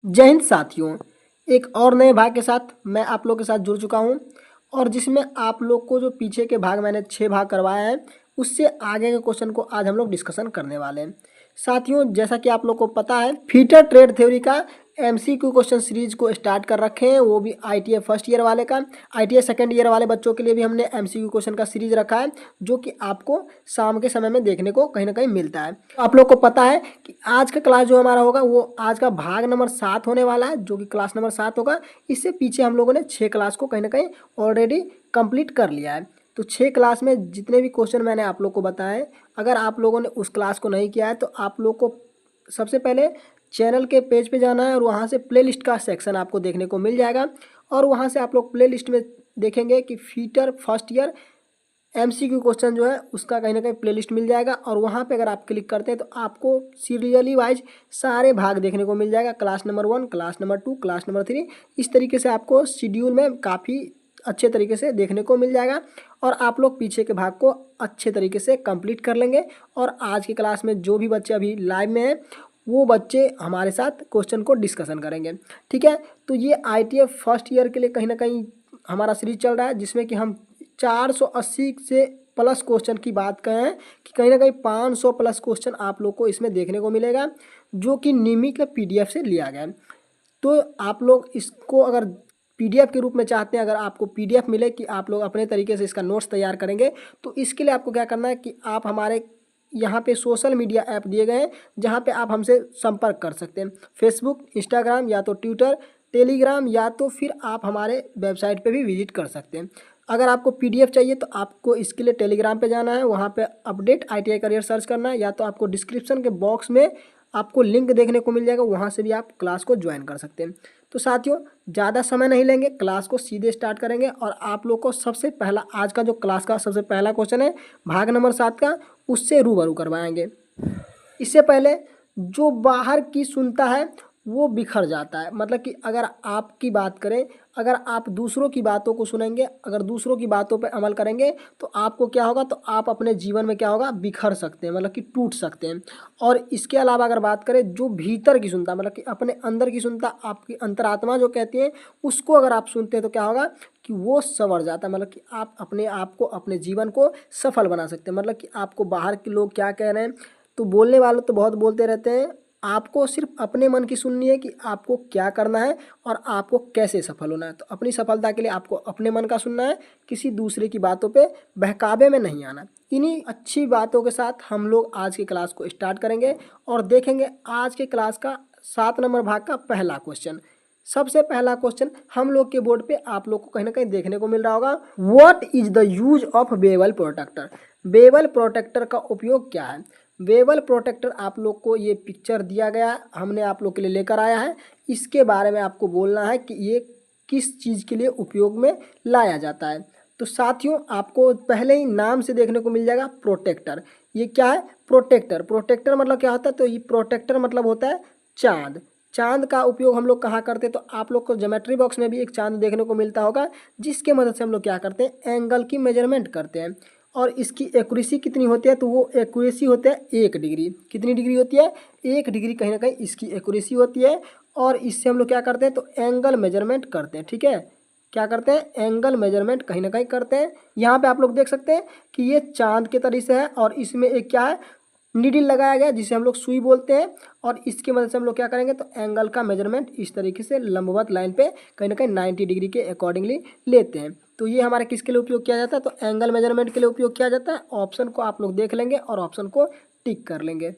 जय हिंद साथियों, एक और नए भाग के साथ मैं आप लोग के साथ जुड़ चुका हूं और जिसमें आप लोग को जो पीछे के भाग मैंने 6 भाग करवाया है उससे आगे के क्वेश्चन को आज हम लोग डिस्कशन करने वाले हैं। साथियों, जैसा कि आप लोग को पता है, फीटर ट्रेड थ्योरी का एमसीक्यू क्वेश्चन सीरीज को स्टार्ट कर रखे हैं, वो भी आईटीआई फर्स्ट ईयर वाले का। आईटीआई सेकंड ईयर वाले बच्चों के लिए भी हमने एमसीक्यू क्वेश्चन का सीरीज रखा है जो कि आपको शाम के समय में देखने को कहीं ना कहीं मिलता है। तो आप लोग को पता है कि आज का क्लास जो हमारा होगा वो आज का भाग नंबर 7 होने वाला है, जो कि क्लास नंबर 7 होगा। इससे पीछे हम लोगों ने 6 क्लास को कहीं ना कहीं ऑलरेडी कंप्लीट कर लिया है। तो 6 क्लास में जितने भी क्वेश्चन मैंने आप लोग को बताए, अगर आप लोगों ने उस क्लास को नहीं किया है तो आप लोग को सबसे पहले चैनल के पेज पे जाना है और वहाँ से प्लेलिस्ट का सेक्शन आपको देखने को मिल जाएगा और वहाँ से आप लोग प्लेलिस्ट में देखेंगे कि fitter first year MCQ question जो है उसका कहीं ना कहीं प्लेलिस्ट मिल जाएगा और वहाँ पे अगर आप क्लिक करते हैं तो आपको सीरियली वाइज सारे भाग देखने को मिल जाएगा। Class number 1, class number 2, class number 3, इस तरीके से आपको शेड्यूल में काफ़ी अच्छे तरीके से देखने को मिल जाएगा और आप लोग पीछे के भाग को अच्छे तरीके से कंप्लीट कर लेंगे। और आज की क्लास में जो भी बच्चे अभी लाइव में हैं वो बच्चे हमारे साथ क्वेश्चन को डिस्कशन करेंगे, ठीक है। तो ये आईटीआई फर्स्ट ईयर के लिए कहीं ना कहीं हमारा सीरीज चल रहा है जिसमें कि हम 480 से प्लस क्वेश्चन की बात करें कि कहीं ना कहीं 500 प्लस क्वेश्चन आप लोग को इसमें देखने को मिलेगा जो कि निमी के पीडीएफ से लिया गया है। तो आप लोग इसको अगर पीडीएफ के रूप में चाहते हैं, अगर आपको पीडीएफ मिले कि आप लोग अपने तरीके से इसका नोट्स तैयार करेंगे, तो इसके लिए आपको क्या करना है कि आप हमारे यहाँ पे सोशल मीडिया ऐप दिए गए हैं जहाँ पे आप हमसे संपर्क कर सकते हैं। फेसबुक, इंस्टाग्राम या तो ट्विटर, टेलीग्राम या तो फिर आप हमारे वेबसाइट पे भी विजिट कर सकते हैं। अगर आपको पीडीएफ चाहिए तो आपको इसके लिए टेलीग्राम पे जाना है, वहाँ पे अपडेट आईटीआई करियर सर्च करना है या तो आपको डिस्क्रिप्शन के बॉक्स में आपको लिंक देखने को मिल जाएगा, वहाँ से भी आप क्लास को ज्वाइन कर सकते हैं। तो साथियों, ज़्यादा समय नहीं लेंगे, क्लास को सीधे स्टार्ट करेंगे और आप लोग को सबसे पहला आज का जो क्लास का सबसे पहला क्वेश्चन है भाग नंबर 7 का, उससे रूबरू करवाएंगे। इससे पहले जो बाहर की सुनता है वो बिखर जाता है, मतलब कि अगर आपकी बात करें, अगर आप दूसरों की बातों को सुनेंगे, अगर दूसरों की बातों पर अमल करेंगे तो आपको क्या होगा, तो आप अपने जीवन में क्या होगा, बिखर सकते हैं, मतलब कि टूट सकते हैं। और इसके अलावा अगर बात करें जो भीतर की सुनता, मतलब कि अपने अंदर की सुनता, आपकी अंतरात्मा जो कहती है, उसको अगर आप सुनते हैं तो क्या होगा कि वो संवर जाता है, मतलब कि आप अपने आप को, अपने जीवन को सफल बना सकते हैं। मतलब कि आपको बाहर के लोग क्या कह रहे हैं, तो बोलने वाले तो बहुत बोलते रहते हैं, आपको सिर्फ अपने मन की सुननी है कि आपको क्या करना है और आपको कैसे सफल होना है। तो अपनी सफलता के लिए आपको अपने मन का सुनना है, किसी दूसरे की बातों पे बहकावे में नहीं आना। इन्हीं अच्छी बातों के साथ हम लोग आज की क्लास को स्टार्ट करेंगे और देखेंगे आज के क्लास का 7 नंबर भाग का पहला क्वेश्चन। सबसे पहला क्वेश्चन हम लोग के बोर्ड पे आप लोग को कहीं ना कहीं देखने को मिल रहा होगा, what is the use of bevel protector. Bevel protector का उपयोग क्या है। बेवल प्रोटेक्टर आप लोग को ये पिक्चर दिया गया, हमने आप लोग के लिए लेकर आया है, इसके बारे में आपको बोलना है कि ये किस चीज़ के लिए उपयोग में लाया जाता है। तो साथियों, आपको पहले ही नाम से देखने को मिल जाएगा प्रोटेक्टर। ये क्या है, प्रोटेक्टर। प्रोटेक्टर मतलब क्या होता है, तो ये प्रोटेक्टर मतलब होता है चांद। चांद का उपयोग हम लोग कहाँ करते हैं, तो आप लोग को ज्योमेट्री बॉक्स में भी एक चांद देखने को मिलता होगा जिसके मदद से हम लोग क्या करते हैं, एंगल की मेजरमेंट करते हैं। और इसकी एक्यूरेसी कितनी होती है, तो वो एक्यूरेसी होता है 1 डिग्री। कितनी डिग्री होती है, 1 डिग्री कहीं ना कहीं इसकी एक्यूरेसी होती है। और इससे हम लोग क्या करते हैं, तो एंगल मेजरमेंट करते हैं, ठीक है। क्या करते हैं, एंगल मेजरमेंट कहीं ना कहीं करते हैं। यहाँ पे आप लोग देख सकते हैं कि ये चांद के तरीके से है और इसमें एक क्या है, नीडल लगाया गया जिसे हम लोग सुई बोलते हैं। और इसकी मदद से हम लोग क्या करेंगे, तो एंगल का मेजरमेंट इस तरीके से लंबवत लाइन पे कहीं ना कहीं 90 डिग्री के अकॉर्डिंगली लेते हैं। तो ये हमारा किसके लिए उपयोग किया जाता है, तो एंगल मेजरमेंट के लिए उपयोग किया जाता है। ऑप्शन को आप लोग देख लेंगे और ऑप्शन को टिक कर लेंगे। तो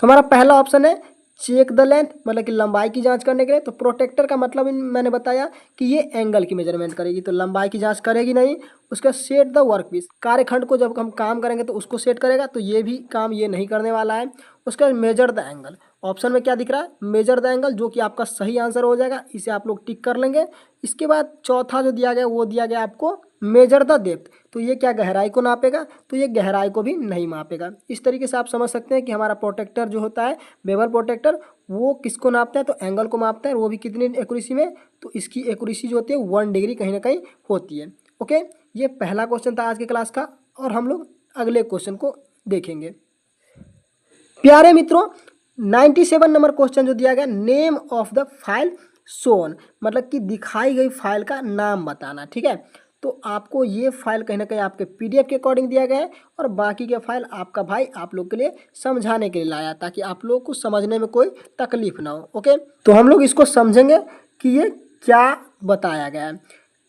हमारा पहला ऑप्शन है चेक द लेंथ, मतलब कि लंबाई की जांच करने के लिए। तो प्रोटेक्टर का मतलब मैंने बताया कि ये एंगल की मेजरमेंट करेगी, तो लंबाई की जांच करेगी नहीं। उसका सेट द वर्क पीस, कार्यखंड को जब हम काम करेंगे तो उसको सेट करेगा, तो ये भी काम ये नहीं करने वाला है। उसका मेजर द एंगल, ऑप्शन में क्या दिख रहा है, मेजर द एंगल, जो कि आपका सही आंसर हो जाएगा, इसे आप लोग टिक कर लेंगे। इसके बाद चौथा जो दिया गया वो दिया गया आपको मेजर द डेप्थ, तो ये क्या गहराई को नापेगा, तो ये गहराई को भी नहीं मापेगा। इस तरीके से आप समझ सकते हैं कि हमारा प्रोटेक्टर जो होता है, बेवल प्रोटेक्टर, वो किसको नापता है, तो एंगल को मापता है, वो भी कितनी एक्यूरेसी में, तो इसकी एक्यूरेसी जो होती है 1 डिग्री कहीं ना कहीं होती है। ओके, ये पहला क्वेश्चन था आज के क्लास का और हम लोग अगले क्वेश्चन को देखेंगे। प्यारे मित्रों, 97 नंबर क्वेश्चन जो दिया गया, name of the file shown, मतलब कि दिखाई गई फाइल का नाम बताना। ठीक है, तो आपको ये फाइल कहीं ना कहीं आपके पीडीएफ के अकॉर्डिंग दिया गया है और बाकी के फाइल आपका भाई आप लोग के लिए समझाने के लिए लाया, ताकि आप लोग को समझने में कोई तकलीफ ना हो। ओके, तो हम लोग इसको समझेंगे कि ये क्या बताया गया है।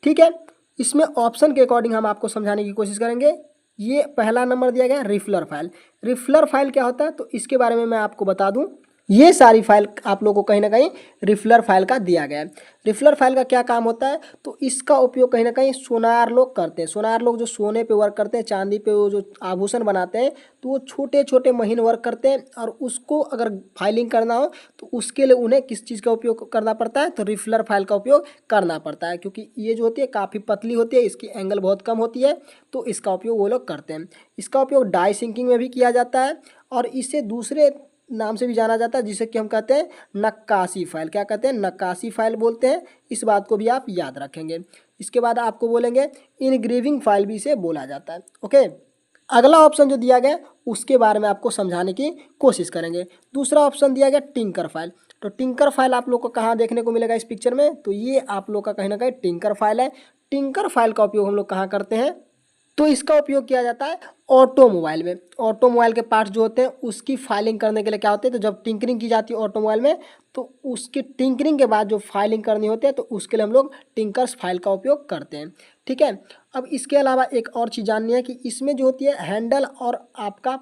ठीक है, इसमें ऑप्शन के अकॉर्डिंग हम आपको समझाने की कोशिश करेंगे। ये पहला नंबर दिया गया रिफलर फाइल। रिफलर फाइल क्या होता है, तो इसके बारे में मैं आपको बता दूं। ये सारी फाइल आप लोगों को कहीं ना कहीं रिफलर फाइल का दिया गया है। रिफलर फाइल का क्या काम होता है, तो इसका उपयोग कहीं ना कहीं सोनार लोग करते हैं। सोनार लोग जो सोने पे वर्क करते हैं, चांदी पे वो जो आभूषण बनाते हैं, तो वो छोटे छोटे महीन वर्क करते हैं और उसको अगर फाइलिंग करना हो तो उसके लिए उन्हें किस चीज़ का उपयोग करना पड़ता है, तो रिफलर फाइल का उपयोग करना पड़ता है। क्योंकि ये जो होती है काफ़ी पतली होती है, इसकी एंगल बहुत कम होती है, तो इसका उपयोग वो लोग करते हैं। इसका उपयोग डाई सिंकिंग में भी किया जाता है और इसे दूसरे नाम से भी जाना जाता है, जिसे कि हम कहते हैं नक्काशी फाइल। क्या कहते हैं, नक्काशी फाइल बोलते हैं। इस बात को भी आप याद रखेंगे। इसके बाद आपको बोलेंगे इनग्रेविंग फाइल भी इसे बोला जाता है। ओके, अगला ऑप्शन जो दिया गया उसके बारे में आपको समझाने की कोशिश करेंगे। दूसरा ऑप्शन दिया गया टिंकर फाइल। तो टिंकर फाइल आप लोग को कहाँ देखने को मिलेगा इस पिक्चर में, तो ये आप लोग का कहीं ना कहीं टिंकर फाइल है। टिंकर फाइल का उपयोग हम लोग कहाँ करते हैं, तो इसका उपयोग किया जाता है ऑटोमोबाइल में। ऑटोमोबाइल के पार्ट्स जो होते हैं उसकी फाइलिंग करने के लिए क्या होते हैं, तो जब टिंकरिंग की जाती है ऑटोमोबाइल में, तो उसकी टिंकरिंग के बाद जो फाइलिंग करनी होती है, तो उसके लिए हम लोग टिंकर्स फाइल का उपयोग करते हैं। ठीक है, अब इसके अलावा एक और चीज़ जाननी है कि इसमें जो होती है हैंडल और आपका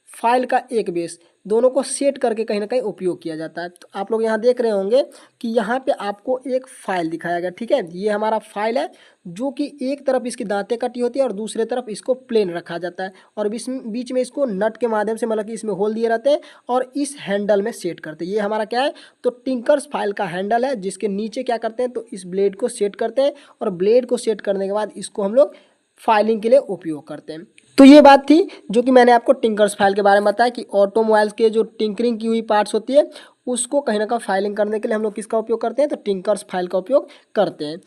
फाइल का एक बेस, दोनों को सेट करके कहीं ना कहीं उपयोग किया जाता है। तो आप लोग यहाँ देख रहे होंगे कि यहाँ पे आपको एक फाइल दिखाया गया। ठीक है, ये हमारा फाइल है जो कि एक तरफ इसकी दांतें कटी होती है और दूसरे तरफ इसको प्लेन रखा जाता है और बीच में इसको नट के माध्यम से, मतलब कि इसमें होल दिए रहते हैं और इस हैंडल में सेट करते हैं। ये हमारा क्या है, तो टिंकर्स फाइल का हैंडल है, जिसके नीचे क्या करते हैं, तो इस ब्लेड को सेट करते हैं और ब्लेड को सेट करने के बाद इसको हम लोग फाइलिंग के लिए उपयोग करते हैं। तो ये बात थी जो कि मैंने आपको टिंकर्स फाइल के बारे में बताया कि ऑटोमोबाइल्स के जो टिंकरिंग की हुई पार्ट्स होती है उसको कहीं ना कहीं फाइलिंग करने के लिए हम लोग किसका उपयोग करते हैं, तो टिंकर्स फाइल का उपयोग करते हैं।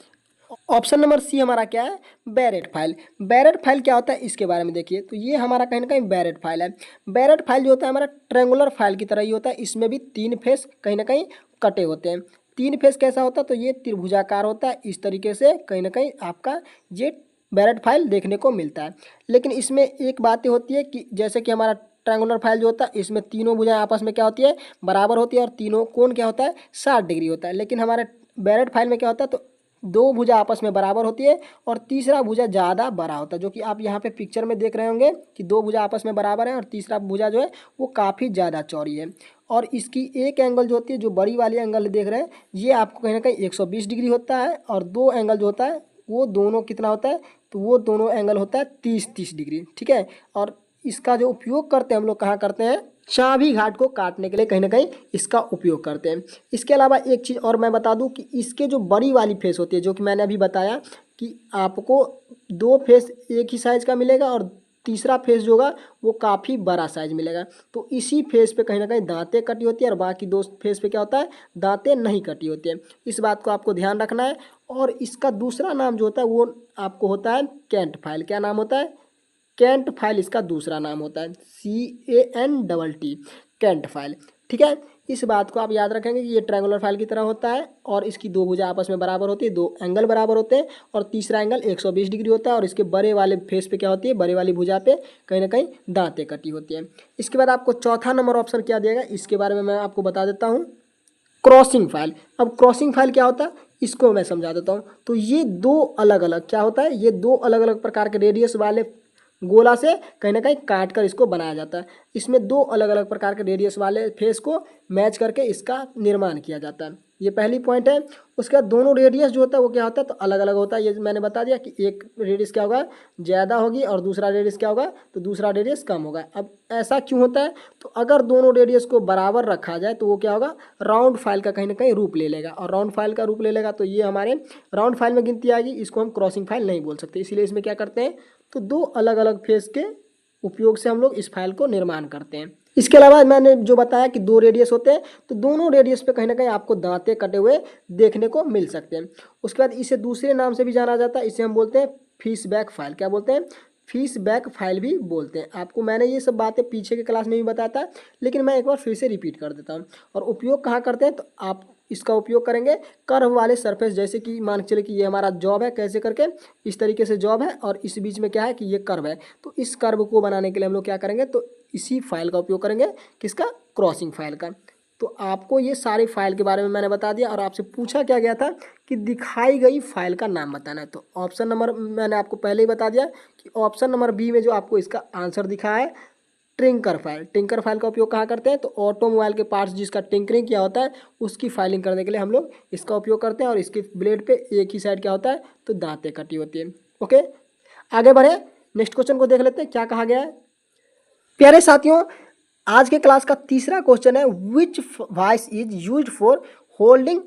ऑप्शन नंबर सी हमारा क्या है, बैरेट फाइल। बैरेट फाइल क्या होता है इसके बारे में देखिए, तो ये हमारा कहीं ना कहीं बैरेट फाइल है। बैरेट फाइल जो होता है हमारा ट्रेंगुलर फाइल की तरह ही होता है। इसमें भी 3 फेस कहीं ना कहीं कटे होते हैं। 3 फेस कैसा होता है, तो ये त्रिभुजाकार होता है। इस तरीके से कहीं ना कहीं आपका ये बैरेट फाइल देखने को मिलता है। लेकिन इसमें एक बात होती है कि जैसे कि हमारा ट्रायंगुलर फाइल जो होता है इसमें तीनों भुजाएं आपस में क्या होती है, बराबर होती है और तीनों कोण क्या होता है, 60 डिग्री होता है। लेकिन हमारे बैरेट फाइल में क्या होता है, तो 2 भुजा आपस में बराबर होती है और तीसरा भुजा ज़्यादा बड़ा होता है, जो कि आप यहाँ पे पिक्चर में देख रहे होंगे कि 2 भुजा आपस में बराबर है और तीसरा भुजा जो है वो काफ़ी ज़्यादा चौड़ी है। और इसकी एक एंगल जो होती है, जो बड़ी वाली एंगल देख रहे हैं, ये आपको कहीं ना कहीं 120 डिग्री होता है और 2 एंगल जो होता है वो दोनों कितना होता है, तो वो दोनों एंगल होता है 30-30 डिग्री। ठीक है, और इसका जो उपयोग करते हैं हम लोग कहाँ करते हैं, चाबी घाट को काटने के लिए कहीं ना कहीं इसका उपयोग करते हैं। इसके अलावा एक चीज़ और मैं बता दूं कि इसके जो बड़ी वाली फेस होती है, जो कि मैंने अभी बताया कि आपको 2 फेस एक ही साइज़ का मिलेगा और तीसरा फेस जो होगा वो काफ़ी बड़ा साइज मिलेगा। तो इसी फेस पे कहीं ना कहीं दांतें कटी होती है और बाकी 2 फेस पे क्या होता है, दांतें नहीं कटी होती है। इस बात को आपको ध्यान रखना है। और इसका दूसरा नाम जो होता है वो आपको होता है कैंट फाइल। क्या नाम होता है, कैंट फाइल इसका दूसरा नाम होता है, CANT, कैंट फाइल। ठीक है, इस बात को आप याद रखेंगे कि ये ट्रायंगुलर फाइल की तरह होता है और इसकी 2 भुजा आपस में बराबर होती है, 2 एंगल बराबर होते हैं और तीसरा एंगल 120 डिग्री होता है और इसके बड़े वाले फेस पे क्या होती है, बड़े वाली भुजा पे कहीं ना कहीं दांतें कटी होती है। इसके बाद आपको चौथा नंबर ऑप्शन क्या दिएगा, इसके बारे में मैं आपको बता देता हूँ, क्रॉसिंग फाइल। अब क्रॉसिंग फाइल क्या होता है इसको मैं समझा देता हूँ। तो ये 2 अलग अलग क्या होता है, ये 2 अलग अलग प्रकार के रेडियस वाले गोला से कहीं ना कहीं काट कर इसको बनाया जाता है। इसमें 2 अलग अलग प्रकार के रेडियस वाले फेस को मैच करके इसका निर्माण किया जाता है। ये पहली पॉइंट है। उसके बाद दोनों रेडियस जो होता है वो क्या होता है, तो अलग अलग होता है। ये मैंने बता दिया कि एक रेडियस क्या होगा, ज़्यादा होगी और दूसरा रेडियस क्या होगा, तो दूसरा रेडियस कम होगा। अब ऐसा क्यों होता है, तो अगर दोनों रेडियस को बराबर रखा जाए तो वो क्या होगा, राउंड फाइल का कहीं ना कहीं रूप ले लेगा और राउंड फाइल का रूप ले लेगा तो ये हमारे राउंड फाइल में गिनती आएगी। इसको हम क्रॉसिंग फाइल नहीं बोल सकते। इसीलिए इसमें क्या करते हैं, तो 2 अलग अलग फेस के उपयोग से हम लोग इस फाइल को निर्माण करते हैं। इसके अलावा मैंने जो बताया कि 2 रेडियस होते हैं, तो दोनों रेडियस पे कहीं ना कहीं आपको दांतें कटे हुए देखने को मिल सकते हैं। उसके बाद इसे दूसरे नाम से भी जाना जाता है, इसे हम बोलते हैं फिश बैक फाइल। क्या बोलते हैं, फीस बैक फाइल भी बोलते हैं। आपको मैंने ये सब बातें पीछे के क्लास में भी बताया था, लेकिन मैं एक बार फिर से रिपीट कर देता हूँ। और उपयोग कहाँ करते हैं, तो आप इसका उपयोग करेंगे कर्व वाले सरफेस, जैसे कि मान के चले कि ये हमारा जॉब है, कैसे करके इस तरीके से जॉब है और इस बीच में क्या है कि ये कर्व है। तो इस कर्व को बनाने के लिए हम लोग क्या करेंगे, तो इसी फाइल का उपयोग करेंगे, किसका, क्रॉसिंग फाइल का। तो आपको ये सारी फाइल के बारे में मैंने बता दिया और आपसे पूछा क्या गया था कि दिखाई गई फाइल का नाम बताना है। तो ऑप्शन नंबर मैंने आपको पहले ही बता दिया कि ऑप्शन नंबर बी में जो आपको इसका आंसर दिखा है टिंकर फाइल। टिंकर फाइल का उपयोग कहाँ करते हैं, तो ऑटोमोबाइल के पार्ट्स जिसका टिंकरिंग किया होता है उसकी फाइलिंग करने के लिए हम लोग इसका उपयोग करते हैं। और इसके ब्लेड पे एक ही साइड क्या होता है, तो दांतें कटी होती है। ओके, आगे बढ़े, नेक्स्ट क्वेश्चन को देख लेते हैं क्या कहा गया है। प्यारे साथियों, आज के क्लास का तीसरा क्वेश्चन है, which vice is used for holding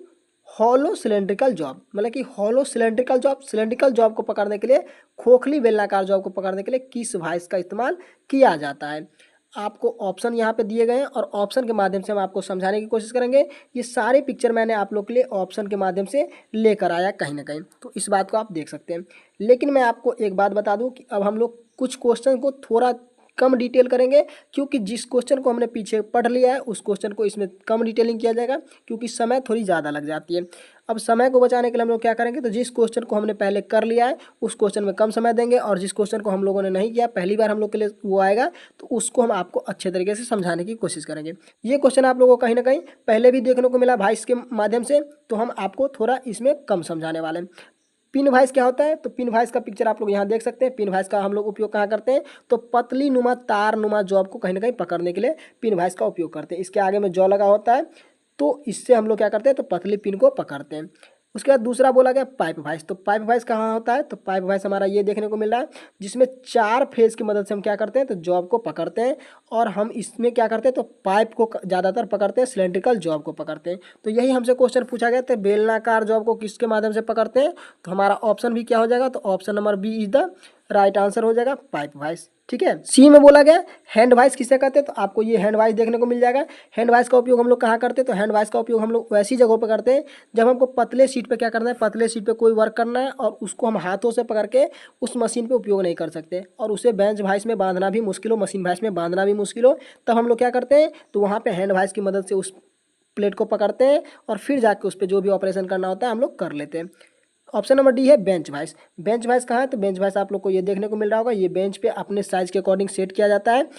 hollow cylindrical job. मतलब कि हॉलो सिलेंड्रिकल जॉब को पकड़ने के लिए, खोखली बेलनाकार जॉब को पकड़ने के लिए किस वाइस का इस्तेमाल किया जाता है। आपको ऑप्शन यहाँ पे दिए गए हैं और ऑप्शन के माध्यम से हम आपको समझाने की कोशिश करेंगे। ये सारे पिक्चर मैंने आप लोग के लिए ऑप्शन के माध्यम से लेकर आया कहीं ना कहीं, तो इस बात को आप देख सकते हैं। लेकिन मैं आपको एक बात बता दूं कि अब हम लोग कुछ क्वेश्चन को थोड़ा कम डिटेल करेंगे, क्योंकि जिस क्वेश्चन को हमने पीछे पढ़ लिया है उस क्वेश्चन को इसमें कम डिटेलिंग किया जाएगा, क्योंकि समय थोड़ी ज़्यादा लग जाती है। अब समय को बचाने के लिए हम लोग क्या करेंगे, तो जिस क्वेश्चन को हमने पहले कर लिया है उस क्वेश्चन में कम समय देंगे, और जिस क्वेश्चन को हम लोगों ने नहीं किया, पहली बार हम लोग के लिए वो आएगा, तो उसको हम आपको अच्छे तरीके से समझाने की कोशिश करेंगे। ये क्वेश्चन आप लोगों को कहीं ना कहीं पहले भी देखने को मिला भाई इसके माध्यम से, तो हम आपको थोड़ा इसमें कम समझाने वाले हैं। पिन वाइस क्या होता है, तो पिन वाइस का पिक्चर आप लोग यहाँ देख सकते हैं। पिन वाइस का हम लोग उपयोग कहाँ करते हैं, तो पतली नुमा तार नुमा जॉब को कहीं ना कहीं पकड़ने के लिए पिन वाइस का उपयोग करते हैं। इसके आगे में जॉ लगा होता है, तो इससे हम लोग क्या करते हैं, तो पतली पिन को पकड़ते हैं। उसके बाद दूसरा बोला गया पाइप वाइस। तो पाइप वाइस कहाँ होता है, तो पाइप वाइस हमारा ये देखने को मिल रहा है, जिसमें 4 फेज की मदद से हम क्या करते हैं, तो जॉब को पकड़ते हैं। और हम इसमें क्या करते हैं, तो पाइप को ज़्यादातर पकड़ते हैं, सिलेंड्रिकल जॉब को पकड़ते हैं। तो यही हमसे क्वेश्चन पूछा गया था, बेलनाकार जॉब को किसके माध्यम से पकड़ते हैं, तो हमारा ऑप्शन भी क्या हो जाएगा, तो option number B is the right answer हो जाएगा, पाइप वाइस। ठीक है, सी में बोला गया हैंड वाइस किसे कहते हैं, तो आपको ये हैंड वाइस देखने को मिल जाएगा। हैंड वाइस का उपयोग हम लोग कहाँ करते हैं, तो हैंड वाइस का उपयोग हम लोग वैसी जगहों पर करते हैं जब हमको पतले शीट पे क्या करना है, पतले शीट पे कोई वर्क करना है और उसको हम हाथों से पकड़ के उस मशीन पे उपयोग नहीं कर सकते, और उसे बेंच वाइस में बांधना भी मुश्किल हो, मशीन वाइस में बांधना भी मुश्किल हो, तब हम लोग क्या करते हैं, तो वहाँ पे हैंड वाइस की मदद से उस प्लेट को पकड़ते हैं और फिर जाके उस पर जो भी ऑपरेशन करना होता है हम लोग कर लेते हैं। ऑप्शन नंबर डी है बेंच वाइस। बेंच वाइस कहाँ है, तो बेंच वाइस आप लोग को ये देखने को मिल रहा होगा, ये बेंच पे अपने साइज के अकॉर्डिंग सेट किया जाता है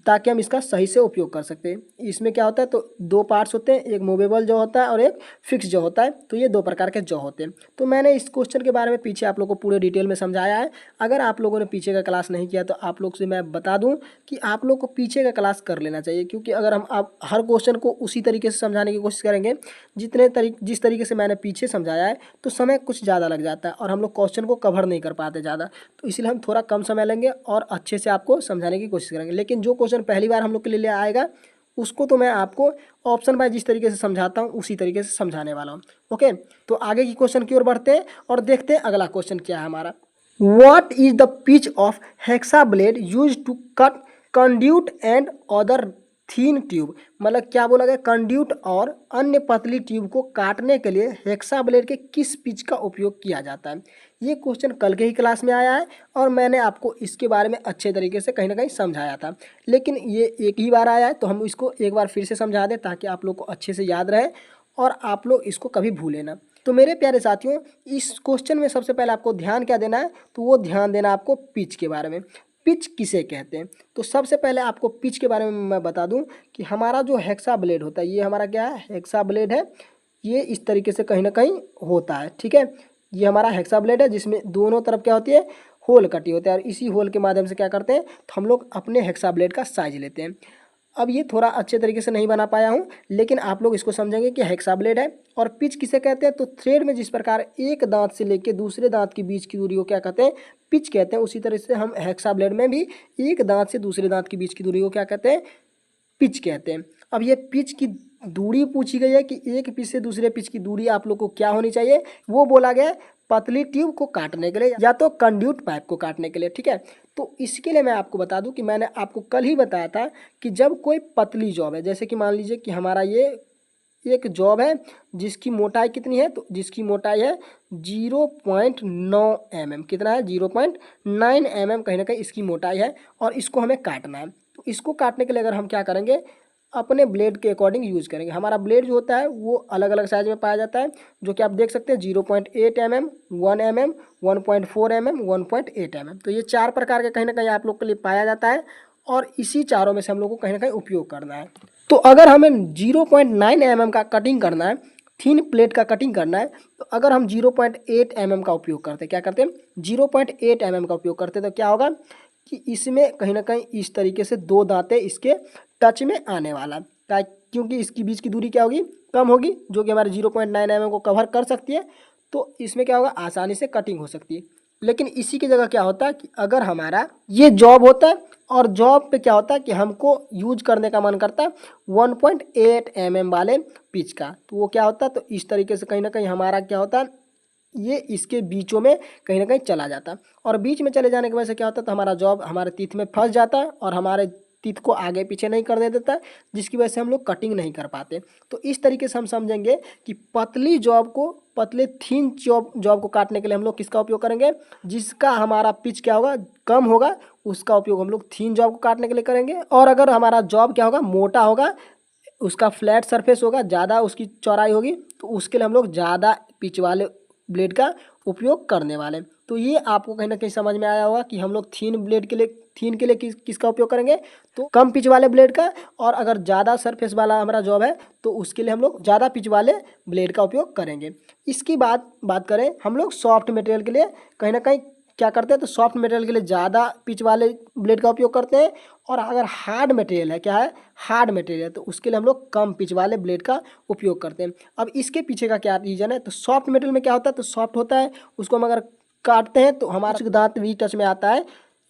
ताकि हम इसका सही से उपयोग कर सकते हैं। इसमें क्या होता है, तो 2 पार्ट्स होते हैं, एक मूवेबल जॉ होता है और एक फिक्स जॉ होता है। तो ये 2 प्रकार के जॉ होते हैं। तो मैंने इस क्वेश्चन के बारे में पीछे आप लोगों को पूरे डिटेल में समझाया है। अगर आप लोगों ने पीछे का क्लास नहीं किया तो आप लोग से मैं बता दूं कि आप लोग को पीछे का क्लास कर लेना चाहिए, क्योंकि अगर हम आप हर क्वेश्चन को उसी तरीके से समझाने की कोशिश करेंगे जिस तरीके से मैंने पीछे समझाया है, तो समय कुछ ज़्यादा लग जाता है और हम लोग क्वेश्चन को कवर नहीं कर पाते ज़्यादा। तो इसलिए हम थोड़ा कम समय लेंगे और अच्छे से आपको समझाने की कोशिश करेंगे। लेकिन जो क्वेश्चन पहली बार हम लोग के लिए आएगा उसको तो मैं आपको ऑप्शन बाय जिस तरीके से समझाता हूँ उसी तरीके से समझाने वाला हूँ। ओके, तो आगे की क्वेश्चन की ओर बढ़ते हैं और देखते हैं अगला क्वेश्चन क्या है हमारा। What is the pitch of hexa blade use to cut conduit and other thin tube. मतलब क्या बोला गया, कंड्यूट और अन्य पतली ट्यूब को काटने के लिए हेक्सा ब्लेड के किस पिच का उपयोग किया जाता है। ये क्वेश्चन कल के ही क्लास में आया है और मैंने आपको इसके बारे में अच्छे तरीके से कहीं ना कहीं समझाया था, लेकिन ये एक ही बार आया है तो हम इसको एक बार फिर से समझा दें ताकि आप लोग को अच्छे से याद रहे और आप लोग इसको कभी भूलें ना। तो मेरे प्यारे साथियों, इस क्वेश्चन में सबसे पहले आपको ध्यान क्या देना है, तो वो ध्यान देना आपको पिच के बारे में। पिच किसे कहते हैं, तो सबसे पहले आपको पिच के बारे में मैं बता दूं कि हमारा जो हेक्सा ब्लेड होता है, ये हमारा क्या है, हेक्सा ब्लेड है। ये इस तरीके से कहीं ना कहीं होता है। ठीक है, ये हमारा हेक्सा ब्लेड है जिसमें दोनों तरफ क्या होती है, होल कटी होती है, और इसी होल के माध्यम से क्या करते हैं, तो हम लोग अपने हेक्सा ब्लेड का साइज लेते हैं। अब ये थोड़ा अच्छे तरीके से नहीं बना पाया हूँ, लेकिन आप लोग इसको समझेंगे कि हेक्सा ब्लेड है। और पिच किसे कहते हैं, तो थ्रेड में जिस प्रकार एक दांत से लेके दूसरे दांत के बीच की दूरी को क्या कहते हैं, पिच कहते हैं, उसी तरह से हम हेक्सा ब्लेड में भी एक दांत से दूसरे दांत के बीच की दूरी को क्या कहते हैं, पिच कहते हैं। अब ये पिच की दूरी पूछी गई है कि एक पिच से दूसरे पिच की दूरी आप लोग को क्या होनी चाहिए, वो बोला गया पतली ट्यूब को काटने के लिए या तो कंड्यूट पाइप को काटने के लिए। ठीक है, तो इसके लिए मैं आपको बता दूं कि मैंने आपको कल ही बताया था कि जब कोई पतली जॉब है, जैसे कि मान लीजिए कि हमारा ये एक जॉब है जिसकी मोटाई कितनी है, तो जिसकी मोटाई है 0.9 mm। कितना है? 0.9 mm कहीं ना कहीं इसकी मोटाई है और इसको हमें काटना है। तो इसको काटने के लिए अगर हम क्या करेंगे, अपने ब्लेड के अकॉर्डिंग यूज़ करेंगे। हमारा ब्लेड जो होता है वो अलग अलग साइज में पाया जाता है, जो कि आप देख सकते हैं 0.8 mm, 1 mm, 1.4 mm, 1.8 mm। तो ये 4 प्रकार के कहीं ना कहीं आप लोग के लिए पाया जाता है और इसी चारों में से हम लोग को कहीं ना कहीं उपयोग करना है। तो अगर हमें 0.9 mm का कटिंग करना है, थिन प्लेट का कटिंग करना है, तो अगर हम 0.8 mm का उपयोग करते हैं, क्या करते हैं 0.8 mm का उपयोग करते हैं, तो क्या होगा कि इसमें कहीं ना कहीं इस तरीके से दो दांतें इसके टच में आने वाला, क्योंकि इसकी बीच की दूरी क्या होगी, कम होगी, जो कि हमारे 0.9 mm को कवर कर सकती है। तो इसमें क्या होगा, आसानी से कटिंग हो सकती है। लेकिन इसी की जगह क्या होता है कि अगर हमारा ये जॉब होता है और जॉब पे क्या होता है कि हमको यूज करने का मन करता है 1.8 mm वाले पिच का, तो वो क्या होता है, तो इस तरीके से कहीं ना कहीं हमारा क्या होता है, ये इसके बीचों में कहीं ना कहीं चला जाता है और बीच में चले जाने की वजह से क्या होता है, तो हमारा जॉब हमारे तीथ में फंस जाता है और हमारे तीथ को आगे पीछे नहीं करने देता है, जिसकी वजह से हम लोग कटिंग नहीं कर पाते। तो इस तरीके से हम समझेंगे कि पतली जॉब को, पतले थीन जॉब को काटने के लिए हम लोग किसका उपयोग करेंगे, जिसका हमारा पिच क्या होगा, कम होगा, उसका उपयोग हम लोग थीन जॉब को काटने के लिए करेंगे। और अगर हमारा जॉब क्या होगा, मोटा होगा, उसका फ्लैट सरफेस होगा, ज़्यादा उसकी चौड़ाई होगी, तो उसके लिए हम लोग ज़्यादा पिच वाले ब्लेड का उपयोग करने वाले। तो ये आपको कहीं ना कहीं समझ में आया होगा कि हम लोग थीन के लिए किसका उपयोग करेंगे, तो कम पिच वाले ब्लेड का। और अगर ज़्यादा सरफेस वाला हमारा जॉब है तो उसके लिए हम लोग ज़्यादा पिच वाले ब्लेड का उपयोग करेंगे। इसकी बात करें हम लोग सॉफ्ट मटेरियल के लिए कहीं ना कहीं क्या करते हैं, तो सॉफ्ट मटेरियल के लिए ज़्यादा पिच वाले ब्लेड का उपयोग करते हैं। और अगर हार्ड मटेरियल है, क्या है, हार्ड मटेरियल है, तो उसके लिए हम लोग कम पिच वाले ब्लेड का उपयोग करते हैं। अब इसके पीछे का क्या रीज़न है, तो सॉफ्ट मटेरियल में क्या होता है, तो सॉफ्ट होता है, उसको हम अगर काटते हैं तो हमारा दांत भी टच में आता है,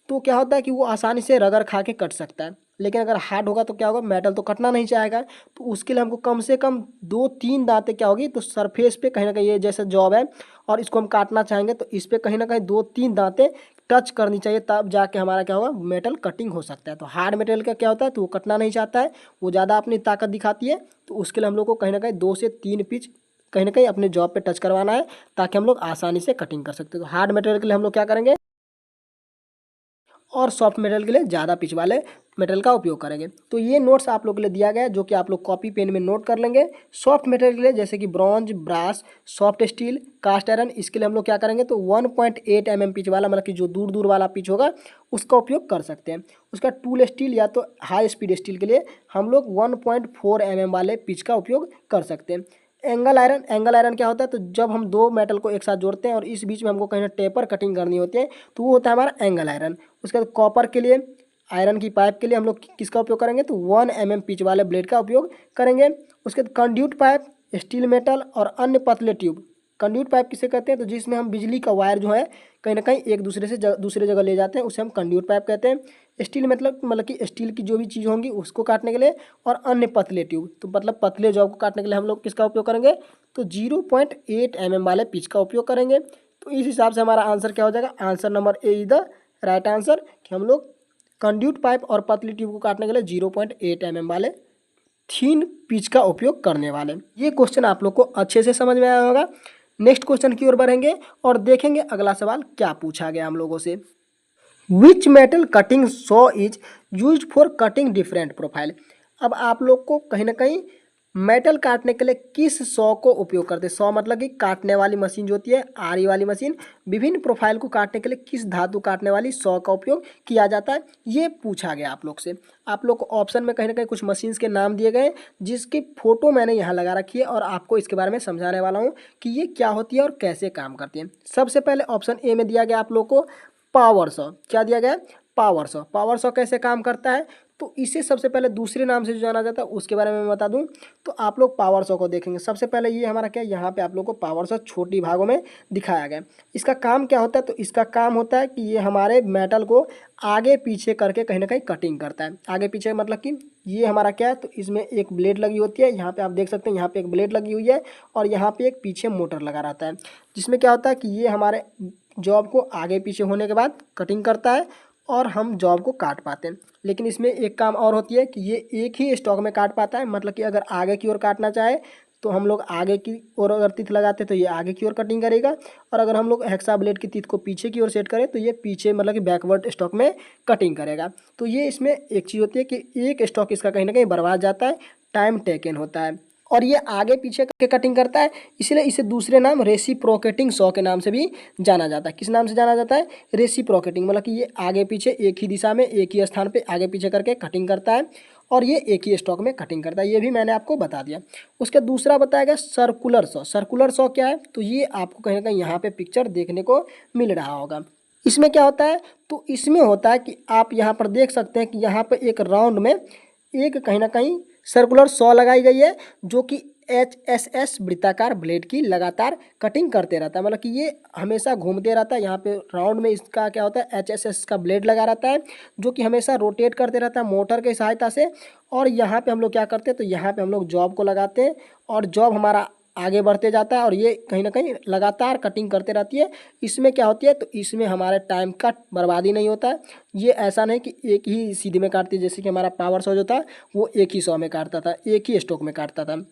तो क्या होता है कि वो आसानी से रगड़ खा के कट सकता है। लेकिन अगर हार्ड होगा तो क्या होगा, मेटल तो कटना नहीं चाहेगा, तो उसके लिए हमको कम से कम 2-3 दांतें क्या होगी, तो सरफेस पे कहीं ना कहीं ये जैसे जॉब है और इसको हम काटना चाहेंगे तो इस पर कहीं ना कहीं 2-3 दांतें टच करनी चाहिए, तब जाके हमारा क्या होगा, मेटल कटिंग हो सकता है। तो हार्ड मटेरियल का क्या होता है, तो वो कटना नहीं चाहता है, वो ज़्यादा अपनी ताकत दिखाती है, तो उसके लिए हम लोग को कहीं ना कहीं 2 से 3 पिच कहीं ना कहीं अपने जॉब पे टच करवाना है, ताकि हम लोग आसानी से कटिंग कर सकते हैं। तो हार्ड मटेरियल के लिए हम लोग क्या करेंगे, और सॉफ्ट मटेरियल के लिए ज़्यादा पिच वाले मटेरियल का उपयोग करेंगे। तो ये नोट्स आप लोग के लिए दिया गया है, जो कि आप लोग कॉपी पेन में नोट कर लेंगे। सॉफ्ट मटेरियल के लिए जैसे कि bronze, brass, soft steel, cast iron, इसके लिए हम लोग क्या करेंगे, तो 1.8 mm पिच वाला, मतलब कि जो दूर दूर वाला पिच होगा उसका उपयोग कर सकते हैं। उसका टूल स्टील या तो हाई स्पीड स्टील के लिए हम लोग 1.4 mm वाले पिच का उपयोग कर सकते हैं। एंगल आयरन क्या होता है, तो जब हम दो मेटल को एक साथ जोड़ते हैं और इस बीच में हमको कहीं ना टेपर कटिंग करनी होती है, तो वो होता है हमारा एंगल आयरन। उसके बाद कॉपर के लिए, आयरन की पाइप के लिए हम लोग किसका उपयोग करेंगे, तो 1 mm पिच वाले ब्लेड का उपयोग करेंगे। उसके बाद कंड्यूट पाइप, स्टील मेटल और अन्य पतले ट्यूब। कंड्यूट पाइप किसे कहते हैं, तो जिसमें हम बिजली का वायर जो है कहीं ना कहीं एक दूसरे से दूसरे जगह ले जाते हैं, उसे हम कंड्यूट पाइप कहते हैं। स्टील मतलब कि स्टील की जो भी चीज़ होंगी उसको काटने के लिए, और अन्य पतले ट्यूब, तो मतलब पतले जॉब को काटने के लिए हम लोग किसका उपयोग करेंगे, तो 0.8 mm वाले पिच का उपयोग करेंगे। तो इस हिसाब से हमारा आंसर क्या हो जाएगा, answer number A is the right answer, कि हम लोग कंड्यूट पाइप और पतली ट्यूब को काटने के लिए 0.8 mm वाले थीन पिच का उपयोग करने वाले। ये क्वेश्चन आप लोग को अच्छे से समझ में आया होगा। नेक्स्ट क्वेश्चन की ओर बढ़ेंगे और देखेंगे अगला सवाल क्या पूछा गया हम लोगों से। Which metal cutting saw is use for cutting different profile. अब आप लोग को कहीं ना कहीं मेटल काटने के लिए किस सॉ को उपयोग करते हैं। सॉ मतलब कि काटने वाली मशीन जो होती है, आरी वाली मशीन, विभिन्न प्रोफाइल को काटने के लिए किस धातु काटने वाली सॉ का उपयोग किया जाता है, ये पूछा गया आप लोग से। आप लोग को ऑप्शन में कहीं ना कहीं कुछ मशीन्स के नाम दिए गए, जिसकी फोटो मैंने यहाँ लगा रखी है और आपको इसके बारे में समझाने वाला हूँ कि ये क्या होती है और कैसे काम करती है। सबसे पहले ऑप्शन ए में दिया गया आप लोग को पावर सॉ। क्या दिया गया है, पावर सॉ। पावर सॉ कैसे काम करता है, तो इसे सबसे पहले दूसरे नाम से जो जाना जाता है उसके बारे में मैं बता दूं। तो आप लोग पावर सॉ को देखेंगे, सबसे पहले ये हमारा क्या है, यहाँ पे आप लोग को पावर सॉ छोटी भागों में दिखाया गया। इसका काम क्या होता है, तो इसका काम होता है कि ये हमारे मेटल को आगे पीछे करके कहीं ना कहीं कटिंग करता है। आगे पीछे मतलब कि ये हमारा क्या है, तो इसमें एक ब्लेड लगी होती है, यहाँ पे आप देख सकते हैं, यहाँ पे एक ब्लेड लगी हुई है और यहाँ पे एक पीछे मोटर लगा रहता है, जिसमें क्या होता है कि ये हमारे जॉब को आगे पीछे होने के बाद कटिंग करता है और हम जॉब को काट पाते हैं। लेकिन इसमें एक काम और होती है कि ये एक ही स्टॉक में काट पाता है, मतलब कि अगर आगे की ओर काटना चाहे तो हम लोग आगे की ओर अगर तीथ लगाते तो ये आगे की ओर कटिंग करेगा, और अगर हम लोग हेक्सा ब्लेड की तीथ को पीछे की ओर सेट करें तो ये पीछे मतलब कि बैकवर्ड स्टॉक में कटिंग करेगा। तो ये इसमें एक चीज़ होती है कि एक स्टॉक इसका कहीं ना कहीं बर्बाद जाता है, टाइम टेकन होता है, और ये आगे पीछे के कटिंग करता है, इसलिए इसे दूसरे नाम रेसिप्रोकेटिंग सॉ के नाम से भी जाना जाता है। किस नाम से जाना जाता है? रेसिप्रोकेटिंग, मतलब कि ये आगे पीछे एक ही दिशा में एक ही स्थान पे आगे पीछे करके कटिंग करता है, और ये एक ही स्टॉक में कटिंग करता है। ये भी मैंने आपको बता दिया। उसका दूसरा बताया गया सर्कुलर सॉ। सर्कुलर सॉ क्या है? तो ये आपको कहीं ना कहीं यहाँ पे पिक्चर देखने को मिल रहा होगा। इसमें क्या होता है? तो इसमें होता है कि आप यहाँ पर देख सकते हैं कि यहाँ पर एक राउंड में एक कहीं ना कहीं सर्कुलर सॉ लगाई गई है, जो कि HSS वृत्ताकार ब्लेड की लगातार कटिंग करते रहता है, मतलब कि ये हमेशा घूमते रहता है। यहाँ पे राउंड में इसका क्या होता है? HSS का ब्लेड लगा रहता है, जो कि हमेशा रोटेट करते रहता है मोटर की सहायता से। और यहाँ पे हम लोग क्या करते हैं? तो यहाँ पे हम लोग जॉब को लगाते हैं, और जॉब हमारा आगे बढ़ते जाता है, और ये कहीं ना कहीं लगातार कटिंग करते रहती है। इसमें क्या होती है? तो इसमें हमारे टाइम का बर्बादी नहीं होता है। ये ऐसा नहीं कि एक ही सीधी में काटती है, जैसे कि हमारा पावर सॉ जो था वो एक ही सॉ में काटता था, एक ही स्टॉक में काटता था।